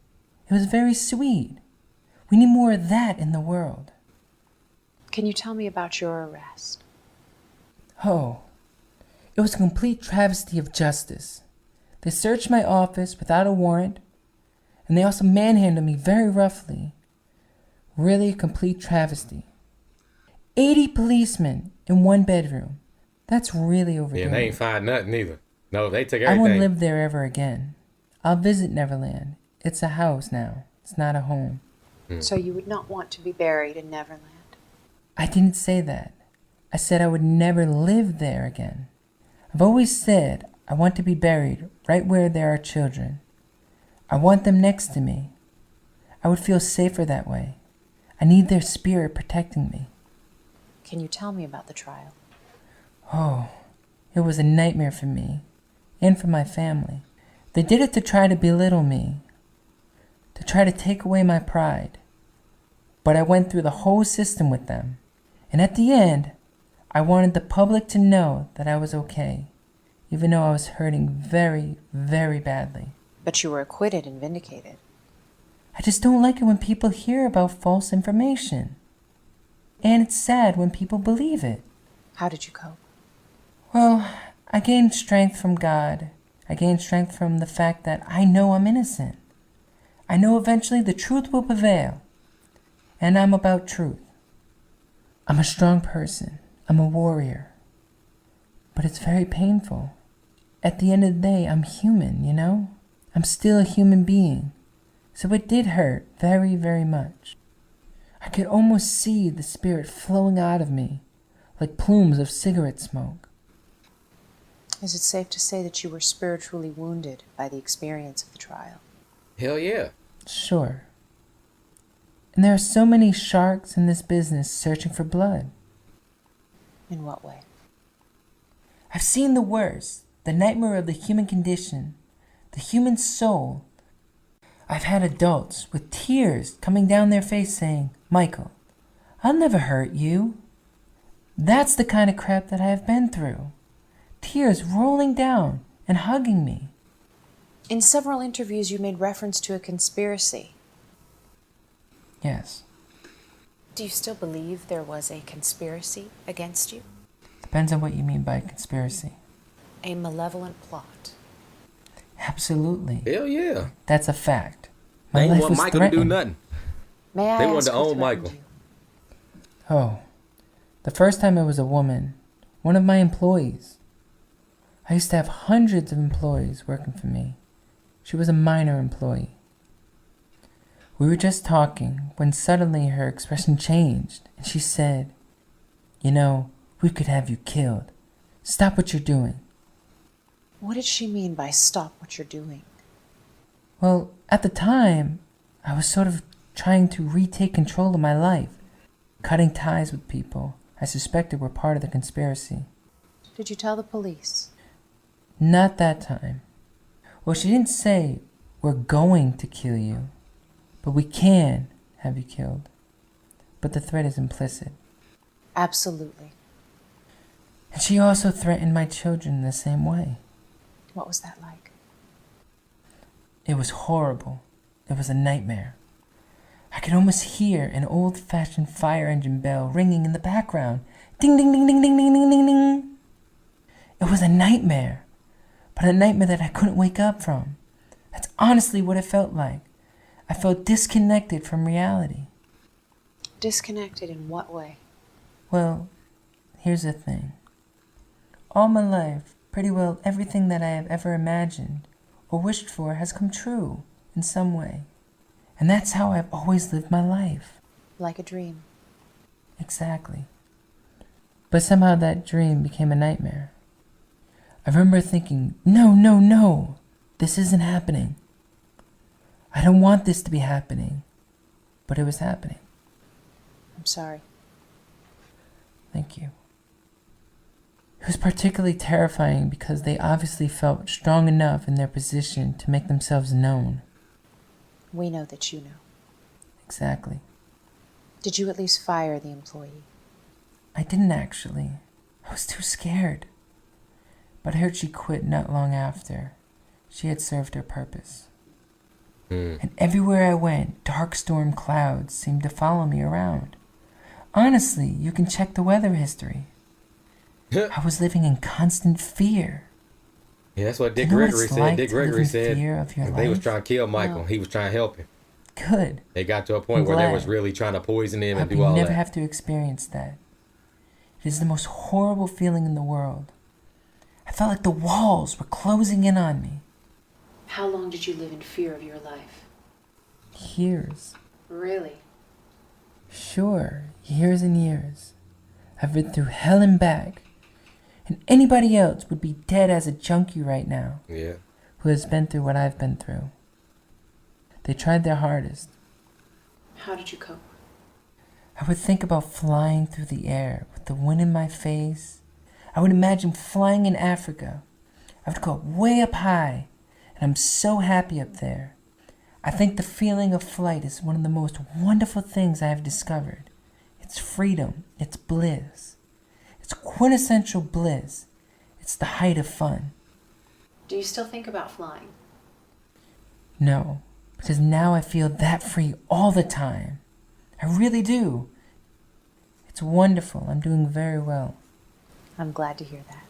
It was very sweet. We need more of that in the world. Can you tell me about your arrest? Oh, it was a complete travesty of justice. They searched my office without a warrant, and they also manhandled me very roughly. Really a complete travesty. 80 policemen in one bedroom. That's really overdoing Yeah, they ain't it. find nothing either. No, they took I everything. won't live there ever again. I'll visit Neverland. It's a house now. It's not a home. So you would not want to be buried in Neverland? I didn't say that. I said I would never live there again. I've always said I want to be buried right where there are children. I want them next to me. I would feel safer that way. I need their spirit protecting me. Can you tell me about the trial? Oh, it was a nightmare for me and for my family. They did it to try to belittle me, to try to take away my pride. But I went through the whole system with them. And at the end, I wanted the public to know that I was okay, even though I was hurting very, very badly. But you were acquitted and vindicated. I just don't like it when people hear about false information. And it's sad when people believe it. How did you cope? Well, I gained strength from God. I gained strength from the fact that I know I'm innocent. I know eventually the truth will prevail. And I'm about truth. I'm a strong person. I'm a warrior. But it's very painful. At the end of the day, I'm human, you know? I'm still a human being. So it did hurt very, very much. I could almost see the spirit flowing out of me, like plumes of cigarette smoke. Is it safe to say that you were spiritually wounded by the experience of the trial? Hell yeah. Sure. And there are so many sharks in this business searching for blood. In what way? I've seen the worst, the nightmare of the human condition, the human soul. I've had adults with tears coming down their face saying, "Michael, I'll never hurt you." That's the kind of crap that I have been through. Tears rolling down and hugging me. In several interviews, you made reference to a conspiracy. Yes. Do you still believe there was a conspiracy against you? Depends on what you mean by conspiracy. A malevolent plot? Absolutely. Hell yeah. That's a fact. They My ain't life want was Michael to do threatened. nothing. May I They ask wanted to who own threatened Michael. you? Oh, the first time it was a woman, one of my employees. I used to have hundreds of employees working for me. She was a minor employee. We were just talking when suddenly her expression changed and she said, "You know, we could have you killed. Stop what you're doing." What did she mean by stop what you're doing? Well, at the time, I was sort of trying to retake control of my life, cutting ties with people I suspected were part of the conspiracy. Did you tell the police? Not that time. Well, she didn't say, "We're going to kill you," but "we can have you killed." But the threat is implicit. Absolutely. And she also threatened my children in the same way. What was that like? It was horrible. It was a nightmare. I could almost hear an old-fashioned fire engine bell ringing in the background. Ding, ding, ding, ding, ding, ding, ding, ding, ding. It was a nightmare, but a nightmare that I couldn't wake up from. That's honestly what it felt like. I felt disconnected from reality. Disconnected in what way? Well, here's the thing. All my life, pretty well everything that I have ever imagined or wished for has come true in some way. And that's how I've always lived my life. Like a dream. Exactly. But somehow that dream became a nightmare. I remember thinking, no, no, no, this isn't happening. I don't want this to be happening. But it was happening. I'm sorry. Thank you. It was particularly terrifying because they obviously felt strong enough in their position to make themselves known. We know that you know. Exactly. Did you at least fire the employee? I didn't actually. I was too scared. But I heard she quit not long after. She had served her purpose. And everywhere I went, dark storm clouds seemed to follow me around. Honestly, you can check the weather history. I was living in constant fear. Yeah, that's what Dick Do you know what Gregory it's said. like Dick to live Gregory in said fear of your they was life? trying to kill Michael. Wow. He was trying to help him. Good. They got to a point I'm where they glad. was really trying to poison him I and hope do you all never that. have to experience that. It is the most horrible feeling in the world. I felt like the walls were closing in on me. How long did you live in fear of your life? Years. Really? Sure, years and years. I've been through hell and back. And anybody else would be dead as a junkie right now Yeah. who has been through what I've been through. They tried their hardest. How did you cope? I would think about flying through the air with the wind in my face. I would imagine flying in Africa. I would go way up high, and I'm so happy up there. I think the feeling of flight is one of the most wonderful things I have discovered. It's freedom. It's bliss. It's quintessential bliss. It's the height of fun. Do you still think about flying? No, because now I feel that free all the time. I really do. It's wonderful. I'm doing very well. I'm glad to hear that.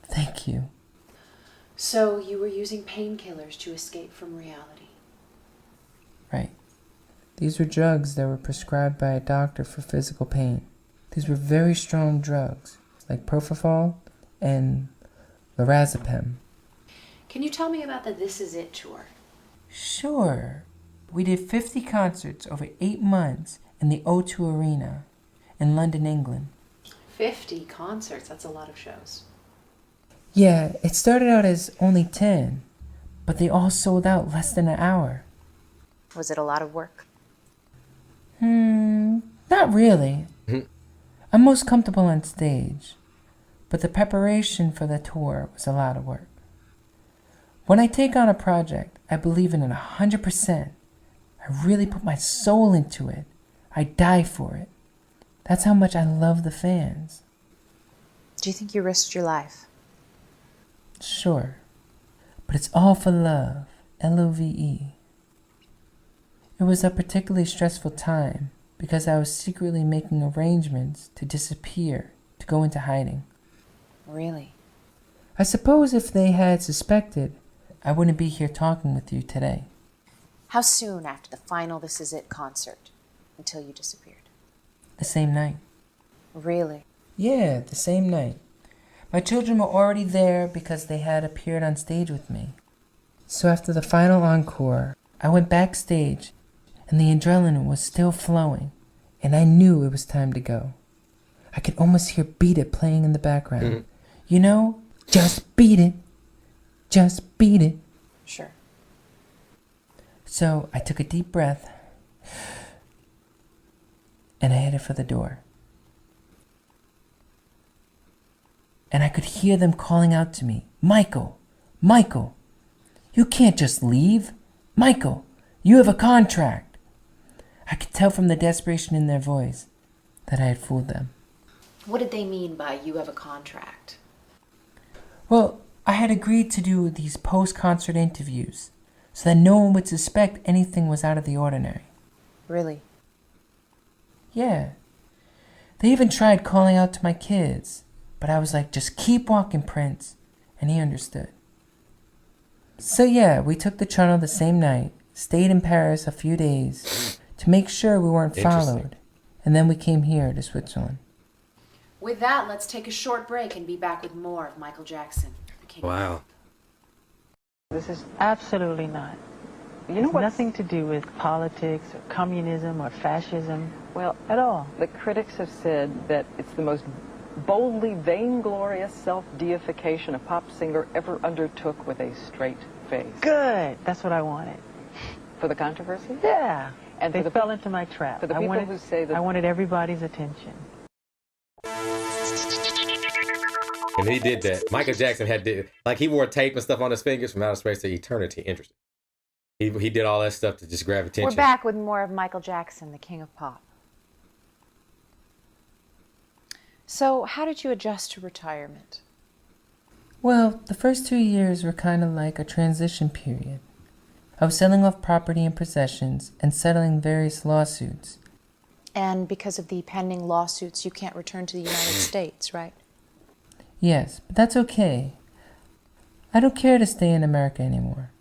Thank you. So you were using painkillers to escape from reality. Right. These were drugs that were prescribed by a doctor for physical pain. These were very strong drugs, like propofol and lorazepam. Can you tell me about the This Is It tour? Sure. We did 50 concerts over 8 months in the O2 Arena in London, England. 50 concerts, that's a lot of shows. Yeah, it started out as only 10, but they all sold out less than an hour. Was it a lot of work? Not really. I'm most comfortable on stage, but the preparation for the tour was a lot of work. When I take on a project, I believe in it 100%. I really put my soul into it. I die for it. That's how much I love the fans. Do you think you risked your life? Sure, but it's all for love. Love. It was a particularly stressful time because I was secretly making arrangements to disappear, to go into hiding. Really? I suppose if they had suspected, I wouldn't be here talking with you today. How soon after the final This Is It concert until you disappeared? The same night. Really? Yeah, the same night. My children were already there because they had appeared on stage with me. So after the final encore, I went backstage and the adrenaline was still flowing and I knew it was time to go. I could almost hear Beat It playing in the background. You know, just beat it. Just beat it. Sure. So I took a deep breath and I headed for the door. And I could hear them calling out to me, Michael, Michael, you can't just leave. Michael, you have a contract. I could tell from the desperation in their voice that I had fooled them. What did they mean by you have a contract? Well, I had agreed to do these post-concert interviews so that no one would suspect anything was out of the ordinary. Really? Yeah. They even tried calling out to my kids, but I was like, just keep walking, Prince, and he understood. So yeah, we took the tunnel the same night, stayed in Paris a few days to make sure we weren't followed, and then we came here to Switzerland. With that, let's take a short break and be back with more of Michael Jackson, the King. Wow. This is Absolutely not. You know It's what? nothing to do with politics or communism or fascism Well, at all. the critics have said that it's the most boldly vainglorious self-deification a pop singer ever undertook with a straight face. Good. That's what I wanted. For the controversy? Yeah. And They for the fell peop- into my trap. for the I people wanted, who say that- I wanted everybody's attention. And he did that. Michael Jackson he wore tape and stuff on his fingers from outer space to eternity. Interesting. He did all that stuff to just grab attention. We're back with more of Michael Jackson, the King of Pop. So, how did you adjust to retirement? Well, the first 2 years were kind of like a transition period. I was selling off property and possessions and settling various lawsuits. And because of the pending lawsuits, you can't return to the United States, right? Yes, but that's okay. I don't care to stay in America anymore.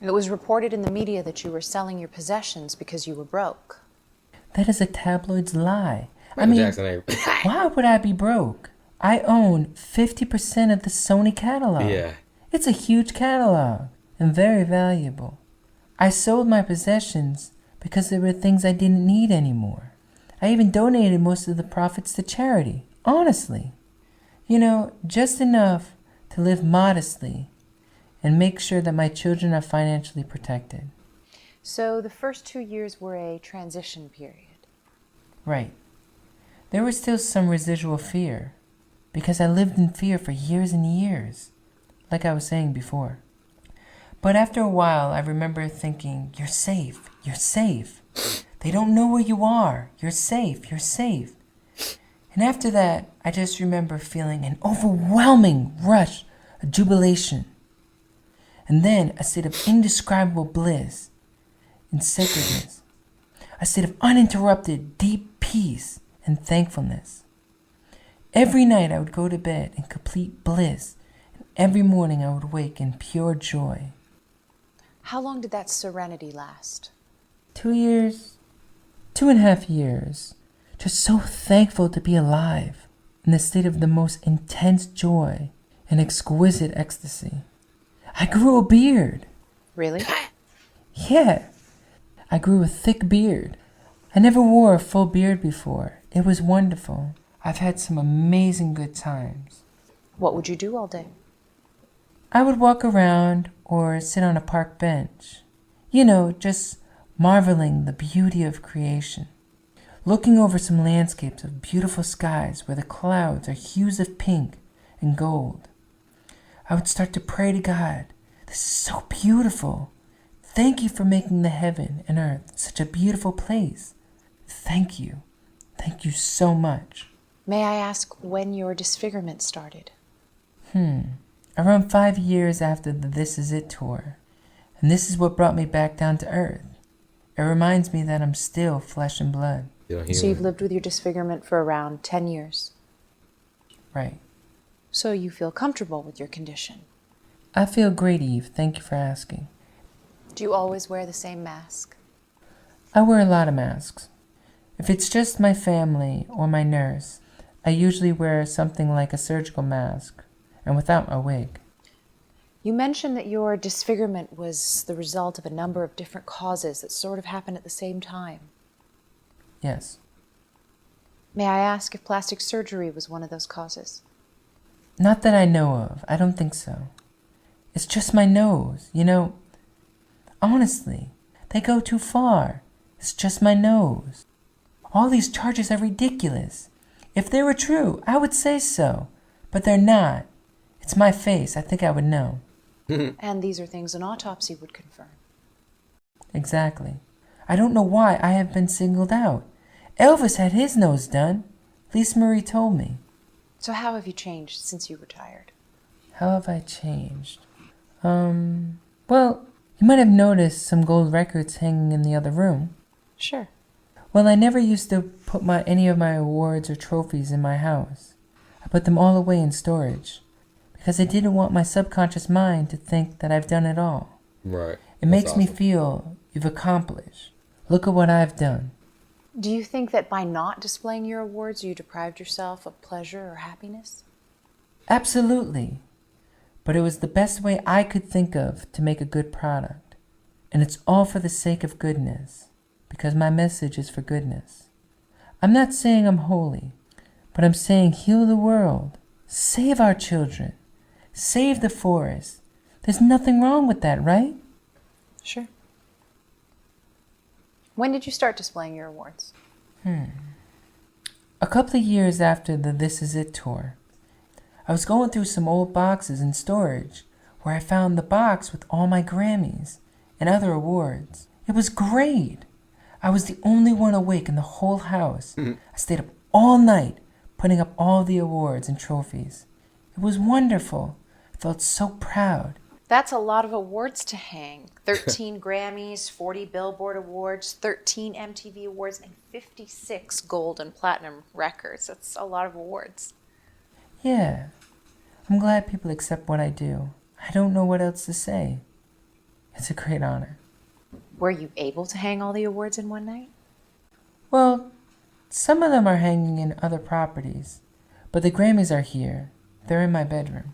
It was reported in the media that you were selling your possessions because you were broke. That is a tabloid's lie. Michael Jackson ain't. Why would I be broke? I own 50% of the Sony catalog. Yeah. It's a huge catalog and very valuable. I sold my possessions because there were things I didn't need anymore. I even donated most of the profits to charity, honestly. You know, just enough to live modestly and make sure that my children are financially protected. So the first 2 years were a transition period. Right. There was still some residual fear, because I lived in fear for years and years, like I was saying before. But after a while, I remember thinking, you're safe, you're safe. They don't know where you are. You're safe, you're safe. And after that, I just remember feeling an overwhelming rush of jubilation. And then a state of indescribable bliss and sacredness. A state of uninterrupted, deep peace and thankfulness. Every night I would go to bed in complete bliss, and every morning I would wake in pure joy. How long did that serenity last? 2 years, 2.5 years. Just so thankful to be alive, in the state of the most intense joy and exquisite ecstasy. I grew a beard. Really? Yeah, I grew a thick beard. I never wore a full beard before. It was wonderful. I've had some amazing good times. What would you do all day? I would walk around or sit on a park bench. You know, just marveling the beauty of creation. Looking over some landscapes of beautiful skies where the clouds are hues of pink and gold. I would start to pray to God. This is so beautiful. Thank you for making the heaven and earth such a beautiful place. Thank you. Thank you so much. May I ask when your disfigurement started? Around 5 years after the This Is It tour. And this is what brought me back down to earth. It reminds me that I'm still flesh and blood. So you've lived with your disfigurement for around 10 years. Right. So you feel comfortable with your condition. I feel great, Eve. Thank you for asking. Do you always wear the same mask? I wear a lot of masks. If it's just my family or my nurse, I usually wear something like a surgical mask and without my wig. You mentioned that your disfigurement was the result of a number of different causes that sort of happened at the same time. Yes. May I ask if plastic surgery was one of those causes? Not that I know of. I don't think so. It's just my nose, you know. Honestly, they go too far. It's just my nose. All these charges are ridiculous. If they were true, I would say so. But they're not. It's my face. I think I would know. And these are things an autopsy would confirm. Exactly. I don't know why I have been singled out. Elvis had his nose done. Lisa Marie told me. So how have you changed since you retired? How have I changed? Well, you might have noticed some gold records hanging in the other room. Sure. Well, I never used to put any of my awards or trophies in my house. I put them all away in storage because I didn't want my subconscious mind to think that I've done it all. Right. It makes me feel you've accomplished. Look at what I've done. Do you think that by not displaying your awards, you deprived yourself of pleasure or happiness? Absolutely. But it was the best way I could think of to make a good product. And it's all for the sake of goodness, because my message is for goodness. I'm not saying I'm holy, but I'm saying heal the world, save our children, save the forest. There's nothing wrong with that, right? Sure. When did you start displaying your awards? A couple of years after the This Is It tour, I was going through some old boxes in storage where I found the box with all my Grammys and other awards. It was great. I was the only one awake in the whole house. I stayed up all night putting up all the awards and trophies. It was wonderful. I felt so proud. That's a lot of awards to hang. 13 Grammys, 40 Billboard Awards, 13 MTV Awards, and 56 gold and platinum records. That's a lot of awards. Yeah, I'm glad people accept what I do. I don't know what else to say. It's a great honor. Were you able to hang all the awards in one night? Well, some of them are hanging in other properties, but the Grammys are here. They're in my bedroom.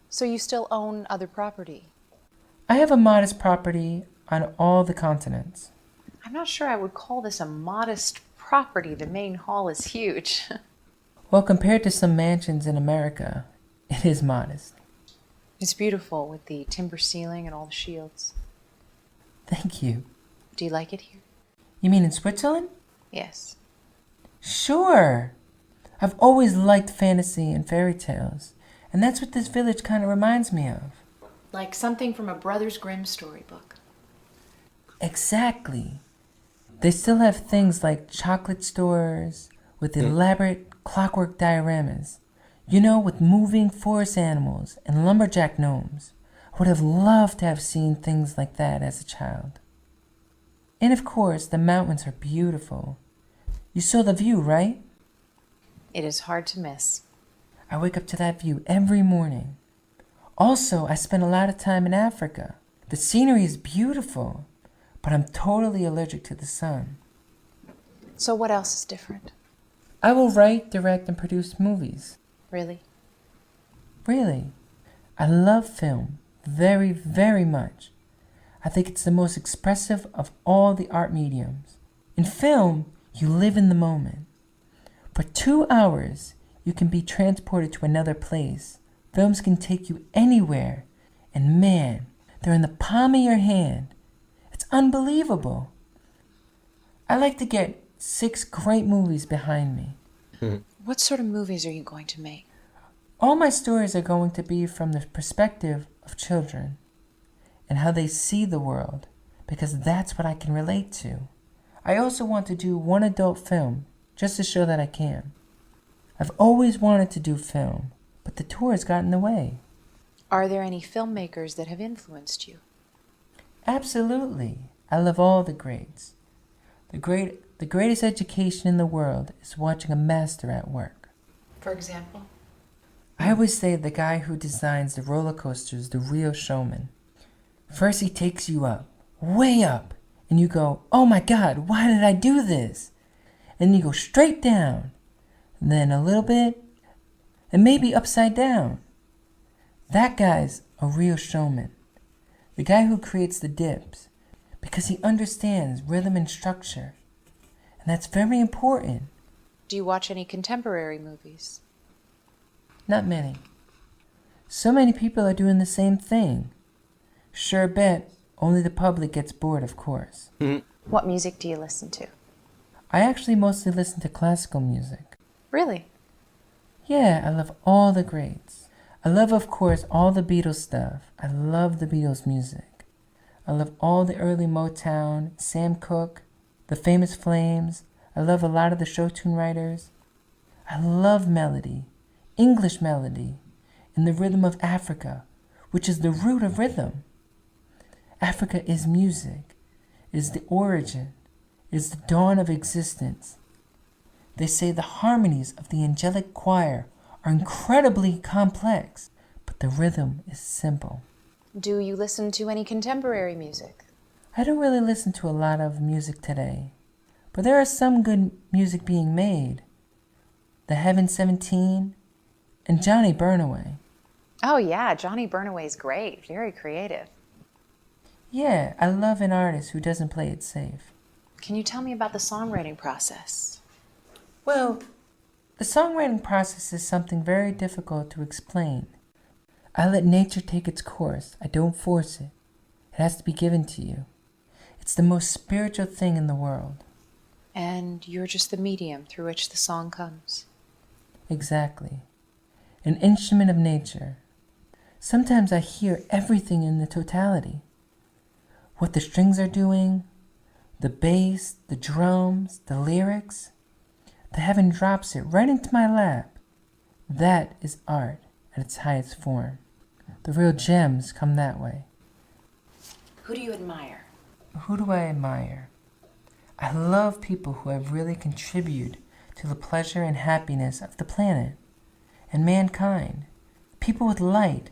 So you still own other property? I have a modest property on all the continents. I'm not sure I would call this a modest property. The main hall is huge. Well, compared to some mansions in America, it is modest. It's beautiful with the timber ceiling and all the shields. Thank you. Do you like it here? You mean in Switzerland? Yes. Sure. I've always liked fantasy and fairy tales, and that's what this village kind of reminds me of. Like something from a Brothers Grimm storybook. Exactly. They still have things like chocolate stores with elaborate clockwork dioramas, with moving forest animals and lumberjack gnomes. I would have loved to have seen things like that as a child. And of course, the mountains are beautiful. You saw the view, right? It is hard to miss. I wake up to that view every morning. Also, I spend a lot of time in Africa. The scenery is beautiful, but I'm totally allergic to the sun. So what else is different? I will write, direct, and produce movies. Really? Really. I love film very, very much. I think it's the most expressive of all the art mediums. In film, you live in the moment. For 2 hours, you can be transported to another place. Films can take you anywhere. And man, they're in the palm of your hand. It's unbelievable. I like to get 6 great movies behind me. What sort of movies are you going to make? All my stories are going to be from the perspective of children and how they see the world, because that's what I can relate to. I also want to do one adult film just to show that I can. I've always wanted to do film, but the tours got in the way. Are there any filmmakers that have influenced you? Absolutely. I love all the greats. The greatest education in the world is watching a master at work. For example? I always say the guy who designs the roller coasters, the real showman. First he takes you up, way up, and you go, oh my God, why did I do this? And then you go straight down, and then a little bit, and maybe upside down. That guy's a real showman. The guy who creates the dips, because he understands rhythm and structure. And that's very important. Do you watch any contemporary movies? Not many. So many people are doing the same thing. Sure bet, only the public gets bored, of course. What music do you listen to? I actually mostly listen to classical music. Really? Yeah, I love all the greats. I love, of course, all the Beatles stuff. I love the Beatles music. I love all the early Motown, Sam Cooke, the Famous Flames. I love a lot of the show tune writers. I love melody, English melody, and the rhythm of Africa, which is the root of rhythm. Africa is music. It is the origin. It is the dawn of existence. They say the harmonies of the angelic choir are incredibly complex, but the rhythm is simple. Do you listen to any contemporary music? I don't really listen to a lot of music today, but there is some good music being made. The Heaven 17 and Johnny Burnaway. Oh yeah, Johnny Burnaway's great. Very creative. Yeah, I love an artist who doesn't play it safe. Can you tell me about the songwriting process? Well, the songwriting process is something very difficult to explain. I let nature take its course. I don't force it. It has to be given to you. It's the most spiritual thing in the world. And you're just the medium through which the song comes. Exactly. An instrument of nature. Sometimes I hear everything in the totality. What the strings are doing, the bass, the drums, the lyrics. The heaven drops it right into my lap. That is art at its highest form. The real gems come that way. Who do you admire? Who do I admire? I love people who have really contributed to the pleasure and happiness of the planet and mankind. People with light,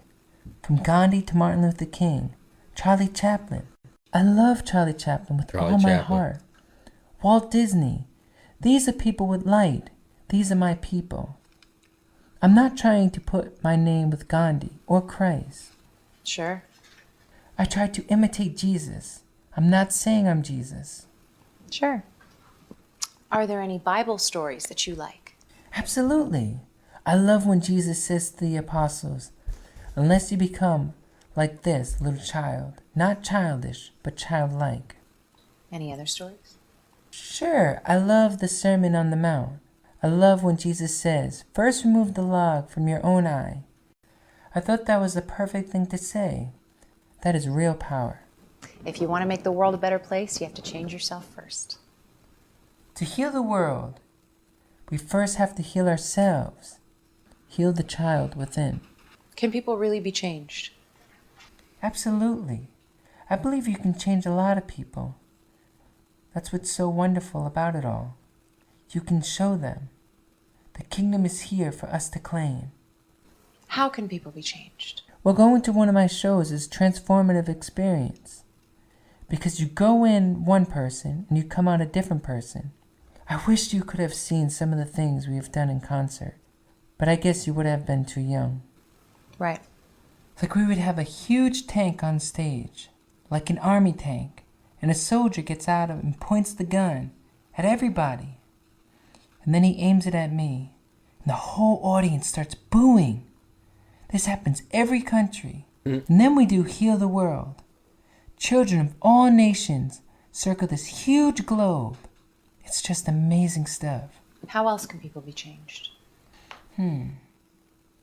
from Gandhi to Martin Luther King, Charlie Chaplin. I love Charlie Chaplin with all my heart. Walt Disney. These are people with light. These are my people. I'm not trying to put my name with Gandhi or Christ. Sure. I try to imitate Jesus. I'm not saying I'm Jesus. Sure. Are there any Bible stories that you like? Absolutely. I love when Jesus says to the apostles, unless you become like this little child, not childish, but childlike. Any other stories? Sure, I love the Sermon on the Mount. I love when Jesus says, first remove the log from your own eye. I thought that was the perfect thing to say. That is real power. If you want to make the world a better place, you have to change yourself first. To heal the world, we first have to heal ourselves. Heal the child within. Can people really be changed? Absolutely. I believe you can change a lot of people. That's what's so wonderful about it all. You can show them. The kingdom is here for us to claim. How can people be changed? Well, going to one of my shows is transformative experience. Because you go in one person and you come out a different person. I wish you could have seen some of the things we have done in concert. But I guess you would have been too young. Right. Like we would have a huge tank on stage, like an army tank, and a soldier gets out and points the gun at everybody. And then he aims it at me, and the whole audience starts booing. This happens every country. And then we do Heal the World. Children of all nations circle this huge globe. It's just amazing stuff. How else can people be changed?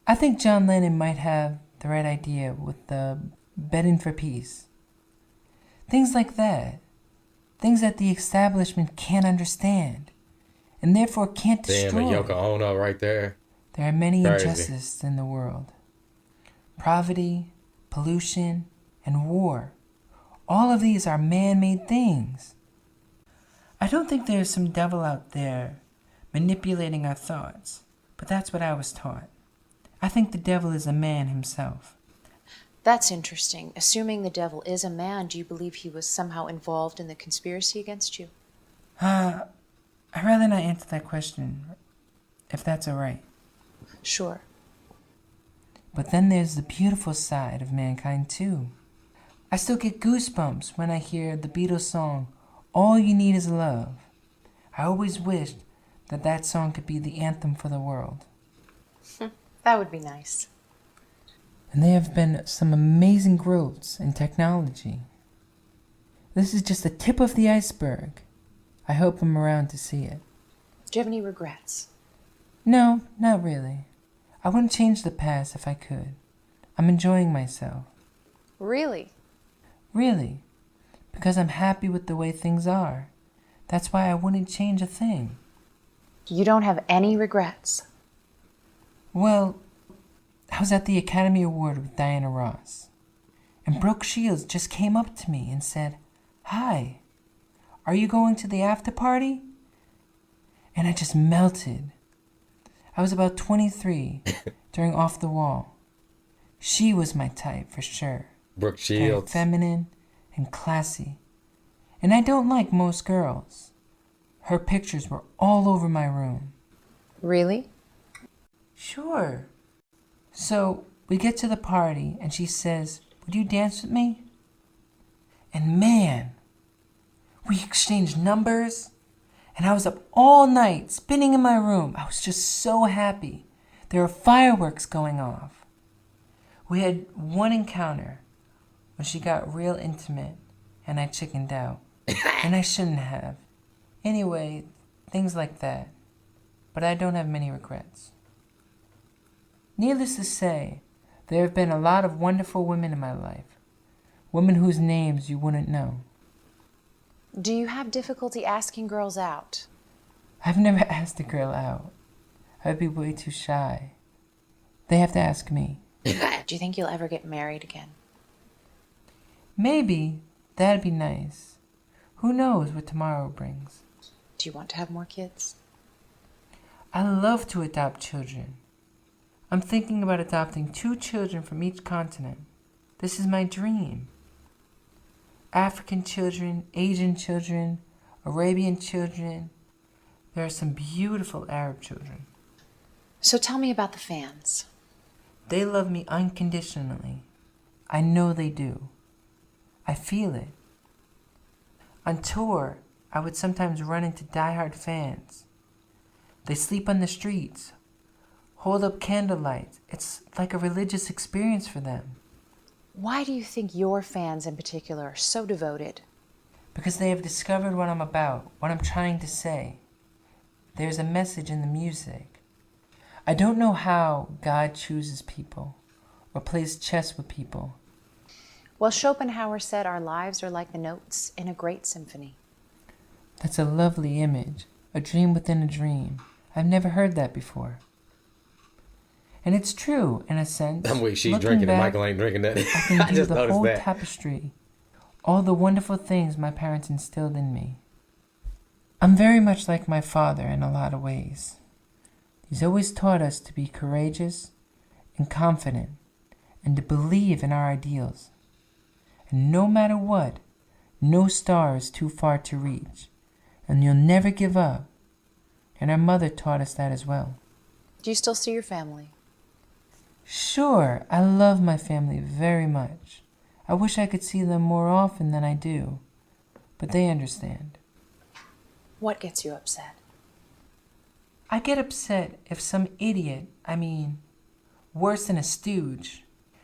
I think John Lennon might have the right idea with the bedding for peace. Things like that. Things that the establishment can't understand and therefore can't destroy. Damn, and Yoko Ono right there. There are many Crazy. injustices in the world. Poverty, pollution, and war. All of these are man-made things. I don't think there's some devil out there manipulating our thoughts, but that's what I was taught. I think the devil is a man himself. That's interesting. Assuming the devil is a man, do you believe he was somehow involved in the conspiracy against you? I'd rather not answer that question, if that's all right. Sure. But then there's the beautiful side of mankind too. I still get goosebumps when I hear the Beatles song, All You Need Is Love. I always wished that that song could be the anthem for the world. That would be nice. And there have been some amazing growths in technology. This is just the tip of the iceberg. I hope I'm around to see it. Do you have any regrets? No, not really. I wouldn't change the past if I could. I'm enjoying myself. Really? Really. Because I'm happy with the way things are. That's why I wouldn't change a thing. You don't have any regrets? Well, I was at the Academy Award with Diana Ross. And Brooke Shields just came up to me and said, "Hi, are you going to the after party?" And I just melted. I was about 23 during Off the Wall. She was my type for sure. Brooke Very Shields. feminine and classy. And I don't like most girls. Her pictures were all over my room. Really? Sure. So we get to the party and she says, "Would you dance with me?" And man, we exchanged numbers and I was up all night spinning in my room. I was just so happy. There were fireworks going off. We had one encounter when she got real intimate and I chickened out. And I shouldn't have. Anyway, things like that. But I don't have many regrets. Needless to say, there have been a lot of wonderful women in my life. Women whose names you wouldn't know. Do you have difficulty asking girls out? I've never asked a girl out. I'd be way too shy. They have to ask me. Do you think you'll ever get married again? Maybe. That'd be nice. Who knows what tomorrow brings? Do you want to have more kids? I love to adopt children. I'm thinking about adopting 2 children from each continent. This is my dream. African children, Asian children, Arabian children. There are some beautiful Arab children. So tell me about the fans. They love me unconditionally. I know they do. I feel it. On tour, I would sometimes run into diehard fans. They sleep on the streets, hold up candlelight. It's like a religious experience for them. Why do you think your fans in particular are so devoted? Because they have discovered what I'm about, what I'm trying to say. There's a message in the music. I don't know how God chooses people or plays chess with people. Well, Schopenhauer said our lives are like the notes in a great symphony. That's a lovely image, a dream within a dream. I've never heard that before. And it's true, in a sense. I'm weak. She's Looking drinking and back, Michael ain't drinking that. I can I view just the noticed whole that. tapestry, all the wonderful things my parents instilled in me. I'm very much like my father in a lot of ways. He's always taught us to be courageous and confident and to believe in our ideals. And no matter what, no star is too far to reach, and you'll never give up. And our mother taught us that as well. Do you still see your family? Sure, I love my family very much. I wish I could see them more often than I do, but they understand. What gets you upset? I get upset if some idiot, worse than a stooge,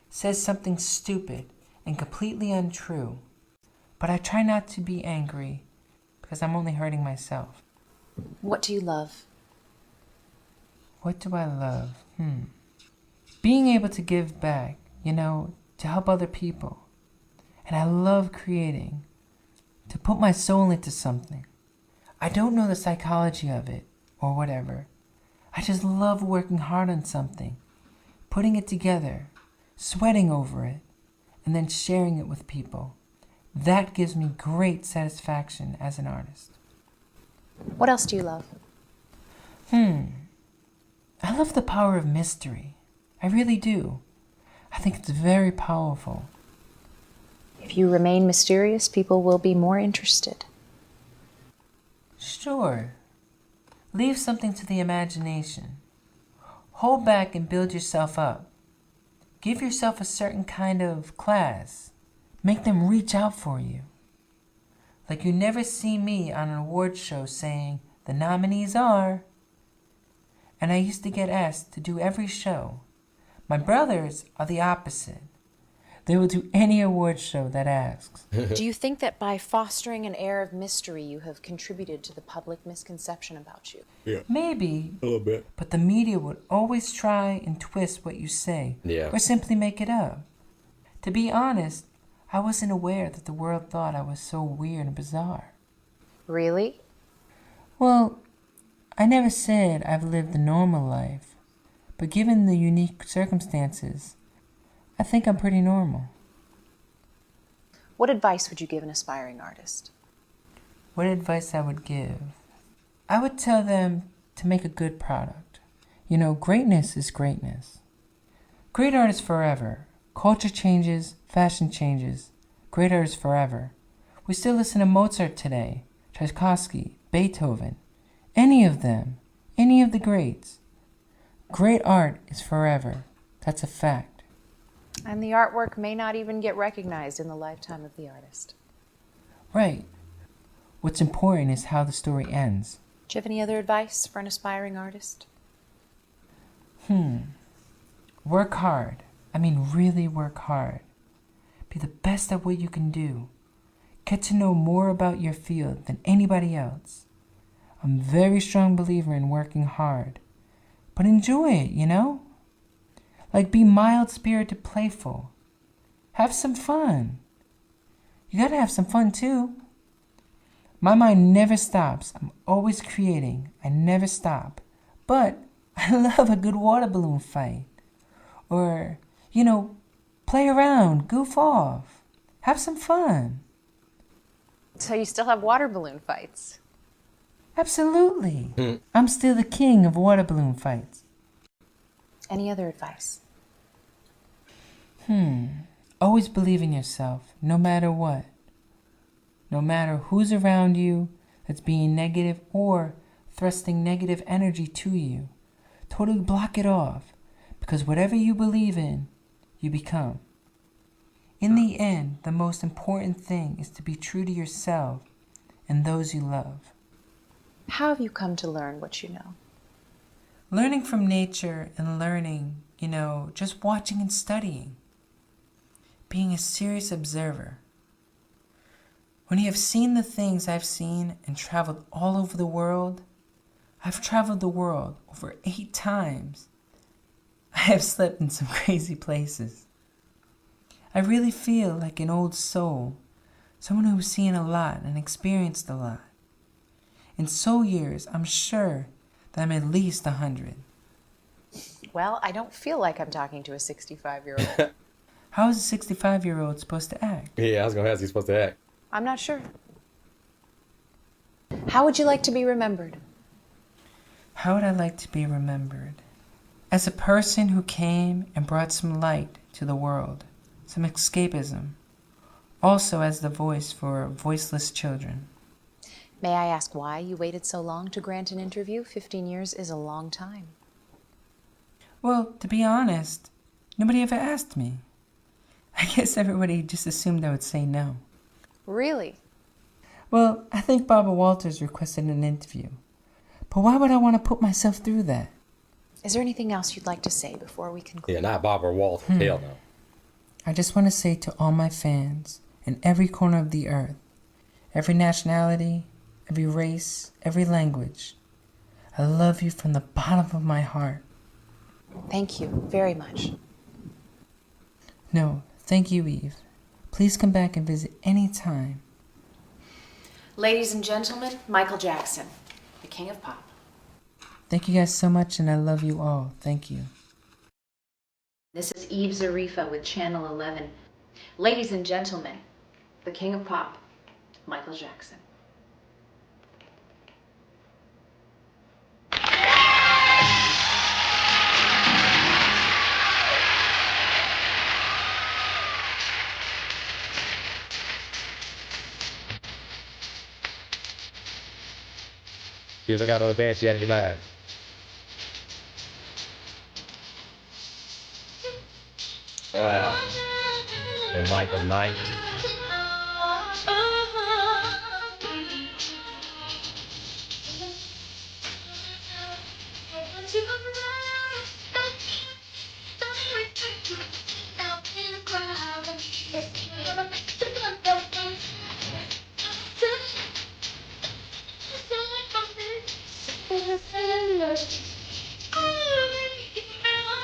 says something stupid and completely untrue. But I try not to be angry because I'm only hurting myself. What do you love? What do I love? Being able to give back, to help other people. And I love creating, to put my soul into something. I don't know the psychology of it or whatever. I just love working hard on something, putting it together, sweating over it, and then sharing it with people. That gives me great satisfaction as an artist. What else do you love? I love the power of mystery. I really do. I think it's very powerful. If you remain mysterious, people will be more interested. Sure. Leave something to the imagination. Hold back and build yourself up. Give yourself a certain kind of class. Make them reach out for you. Like you never see me on an award show saying, the nominees are. And I used to get asked to do every show. My brothers are the opposite. They will do any award show that asks. Do you think that by fostering an air of mystery, you have contributed to the public misconception about you? Yeah. Maybe. A little bit. But the media would always try and twist what you say. Yeah. Or simply make it up. To be honest, I wasn't aware that the world thought I was so weird and bizarre. Really? Well, I never said I've lived a normal life. But given the unique circumstances, I think I'm pretty normal. What advice would you give an aspiring artist? What advice I would give? I would tell them to make a good product. Greatness is greatness. Great art is forever. Culture changes, fashion changes. Great art is forever. We still listen to Mozart today, Tchaikovsky, Beethoven, any of them, any of the greats. Great art is forever. That's a fact. And the artwork may not even get recognized in the lifetime of the artist. Right. What's important is how the story ends. Do you have any other advice for an aspiring artist? Work hard. Really work hard. Be the best at what you can do. Get to know more about your field than anybody else. I'm a very strong believer in working hard. But enjoy it, Like be mild-spirited, playful. Have some fun. You gotta have some fun too. My mind never stops. I'm always creating. I never stop. But I love a good water balloon fight. Or play around, goof off, have some fun. So you still have water balloon fights? Absolutely. I'm still the king of water balloon fights. Any other advice? Always believe in yourself, no matter what. No matter who's around you that's being negative or thrusting negative energy to you. Totally block it off, because whatever you believe in, you become. In the end, the most important thing is to be true to yourself and those you love. How have you come to learn what you know? Learning from nature and learning, just watching and studying. Being a serious observer. When you have seen the things I've seen and traveled all over the world, I've traveled the world over 8 times. I have slept in some crazy places. I really feel like an old soul, someone who's seen a lot and experienced a lot. In soul years, I'm sure that I'm at least 100. Well, I don't feel like I'm talking to a 65-year-old. How is a 65-year-old supposed to act? Yeah, I was gonna ask you supposed to act. I'm not sure. How would you like to be remembered? How would I like to be remembered? As a person who came and brought some light to the world, some escapism. Also as the voice for voiceless children. May I ask why you waited so long to grant an interview? 15 years is a long time. Well, to be honest, nobody ever asked me. I guess everybody just assumed I would say no. Really? Well, I think Barbara Walters requested an interview. But why would I want to put myself through that? Is there anything else you'd like to say before we conclude? Yeah, not Barbara Walters. Hell no. I just want to say to all my fans in every corner of the earth, every nationality, every race, every language, I love you from the bottom of my heart. Thank you very much. No, thank you, Eve. Please come back and visit any time. Ladies and gentlemen, Michael Jackson, the king of pop. Thank you guys so much, and I love you all. Thank you. This is Eve Zarifa with Channel 11. Ladies and gentlemen, the king of pop, Michael Jackson. Here's I got no advance yet in your life. And Michael Knight.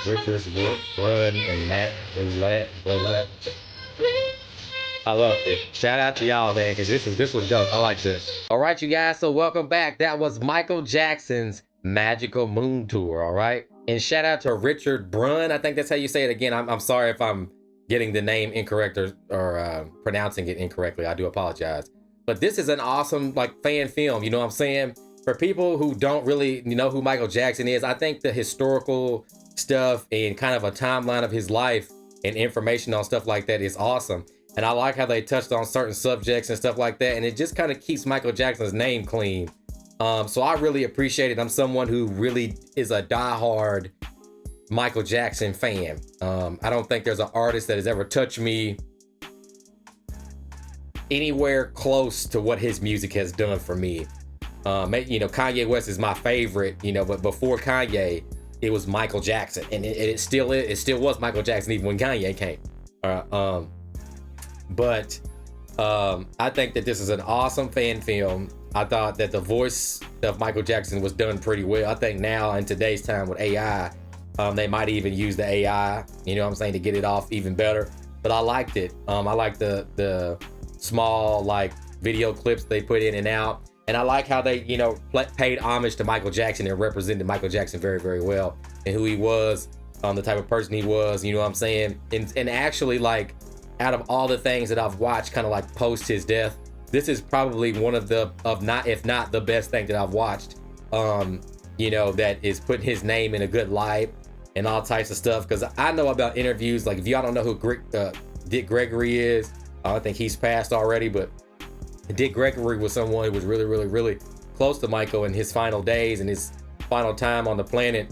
Richard Run and Matt and Let. I love it. Shout out to y'all, man, because this was dope. I like this. All right, you guys. So welcome back. That was Michael Jackson's Magical Moon Tour. All right, and shout out to Richard Brunn. I think that's how you say it. Again, I'm sorry if I'm getting the name incorrect or pronouncing it incorrectly. I do apologize. But this is an awesome fan film. You know what I'm saying? For people who don't really know who Michael Jackson is, I think the historical stuff and kind of a timeline of his life and information on stuff like that is awesome. And I like how they touched on certain subjects and stuff like that. And it just kind of keeps Michael Jackson's name clean. So I really appreciate it. I'm someone who really is a diehard Michael Jackson fan. I don't think there's an artist that has ever touched me anywhere close to what his music has done for me. Kanye West is my favorite, but before Kanye, it was Michael Jackson, and it still is. It still was Michael Jackson even when Kanye came. I think that this is an awesome fan film. I thought that the voice of Michael Jackson was done pretty well. I think now in today's time with AI, they might even use the AI, to get it off even better. But I liked it. I like the small video clips they put in and out. And I like how they, paid homage to Michael Jackson and represented Michael Jackson very, very well and who he was. the type of person he was, you know what I'm saying? And actually, like, out of all the things that I've watched kind of like post his death, this is probably one of not, if not the best thing that I've watched, you know, that is putting his name in a good light and all types of stuff. Because I know about interviews, like if y'all don't know who Dick Gregory is, I think he's passed already, but Dick Gregory was someone who was really, really, really close to Michael in his final days and his final time on the planet.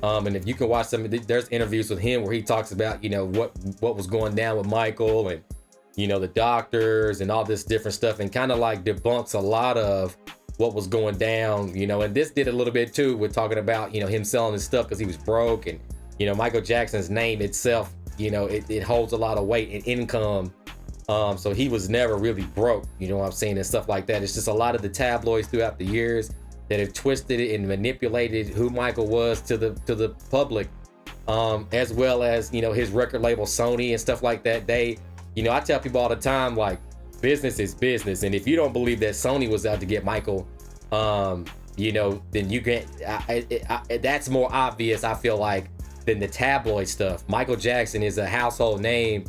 And if you can watch there's interviews with him where he talks about, you know, what was going down with Michael and, you know, the doctors and all this different stuff, and kind of like debunks a lot of what was going down, you know. And this did a little bit too with talking about, you know, him selling his stuff because he was broke. And, you know, Michael Jackson's name itself, you know, it holds a lot of weight and income. So he was never really broke, you know what I'm saying, and stuff like that. It's just a lot of the tabloids throughout the years that have twisted it and manipulated who Michael was to the public, as well as, you know, his record label Sony and stuff like that. They, you know, I tell people all the time, like, business is business, and if you don't believe that Sony was out to get Michael, you know, then you can. That's more obvious, I feel like, than the tabloid stuff. Michael Jackson is a household name,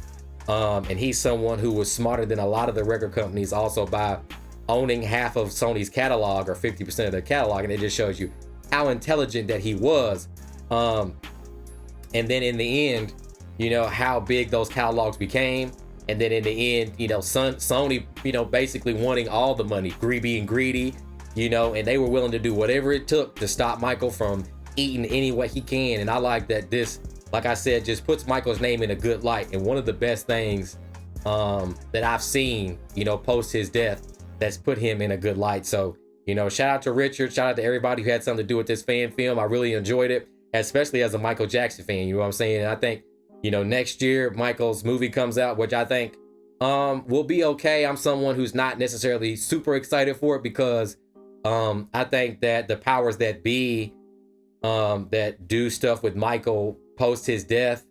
and he's someone who was smarter than a lot of the record companies, also by owning half of Sony's catalog or 50% of their catalog, and it just shows you how intelligent that he was. And then in the end, you know, how big those catalogs became. And then in the end, you know, Sony, you know, basically wanting all the money, being greedy, you know, and they were willing to do whatever it took to stop Michael from eating any way he can. And I like that this, like I said, just puts Michael's name in a good light. And one of the best things that I've seen, you know, post his death, that's put him in a good light. So, you know, shout out to Richard, shout out to everybody who had something to do with this fan film. I really enjoyed it, especially as a Michael Jackson fan, you know what I'm saying? And I think, you know, next year Michael's movie comes out, which I think will be okay. I'm someone who's not necessarily super excited for it because I think that the powers that be that do stuff with Michael post his death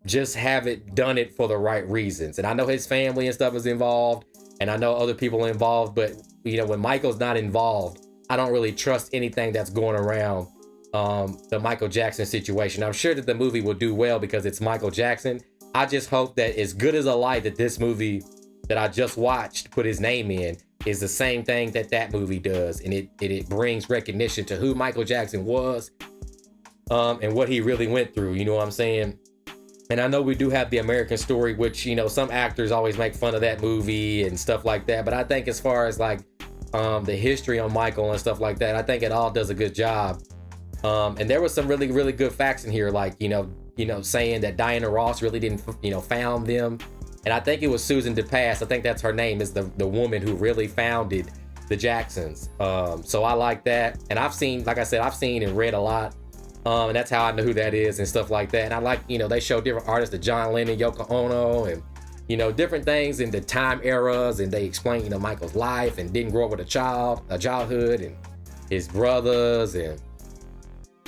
just haven't done it for the right reasons. And I know his family and stuff is involved, and I know other people are involved, but, you know, when Michael's not involved, I don't really trust anything that's going around the Michael Jackson situation. I'm sure that the movie will do well because it's Michael Jackson. I just hope that as good as a light that this movie that I just watched put his name in is the same thing that movie does, and it brings recognition to who Michael Jackson was and what he really went through, you know what I'm saying? And I know we do have The American Story, which, you know, some actors always make fun of that movie and stuff like that. But I think as far as like the history on Michael and stuff like that, I think it all does a good job. And there was some really, really good facts in here, like, you know, saying that Diana Ross really didn't, you know, found them. And I think it was Susan DePass. I think that's her name, is the woman who really founded the Jacksons. So I like that. And I've seen, like I said, I've seen and read a lot. And that's how I know who that is and stuff like that. And I like, you know, they show different artists, the John Lennon, Yoko Ono, and, you know, different things in the time eras. And they explain, you know, Michael's life and didn't grow up with a childhood, and his brothers. And,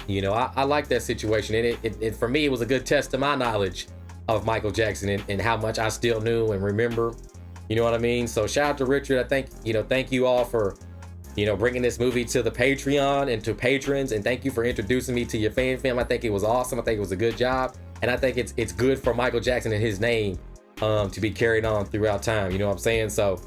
you know, I like that situation. And it for me, it was a good test of my knowledge of Michael Jackson and how much I still knew and remember. You know what I mean? So shout out to Richard. I think, you know, thank you all for, you know, bringing this movie to the Patreon and to patrons, and thank you for introducing me to your fan film. I think it was awesome. I think it was a good job, and I think it's good for Michael Jackson and his name to be carried on throughout time. You know what I'm saying? So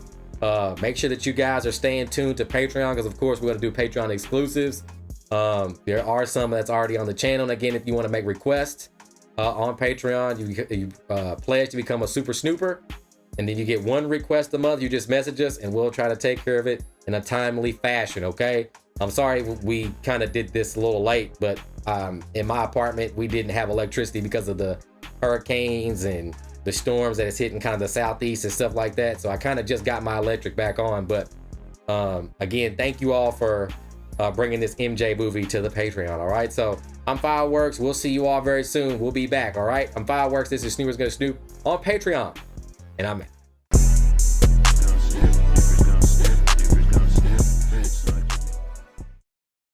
make sure that you guys are staying tuned to Patreon, because of course we're going to do Patreon exclusives. There are some that's already on the channel. And again, if you want to make requests on Patreon, you pledge to become a Super Snooper, and then you get one request a month. You just message us and we'll try to take care of it in a timely fashion, okay? I'm sorry we kind of did this a little late, but in my apartment, we didn't have electricity because of the hurricanes and the storms that is hitting kind of the southeast and stuff like that. So I kind of just got my electric back on. But again, thank you all for bringing this MJ movie to the Patreon, all right? So I'm Fireworks. We'll see you all very soon. We'll be back, all right? I'm Fireworks. This is Snoopers Gonna Snoop on Patreon, and I'm out.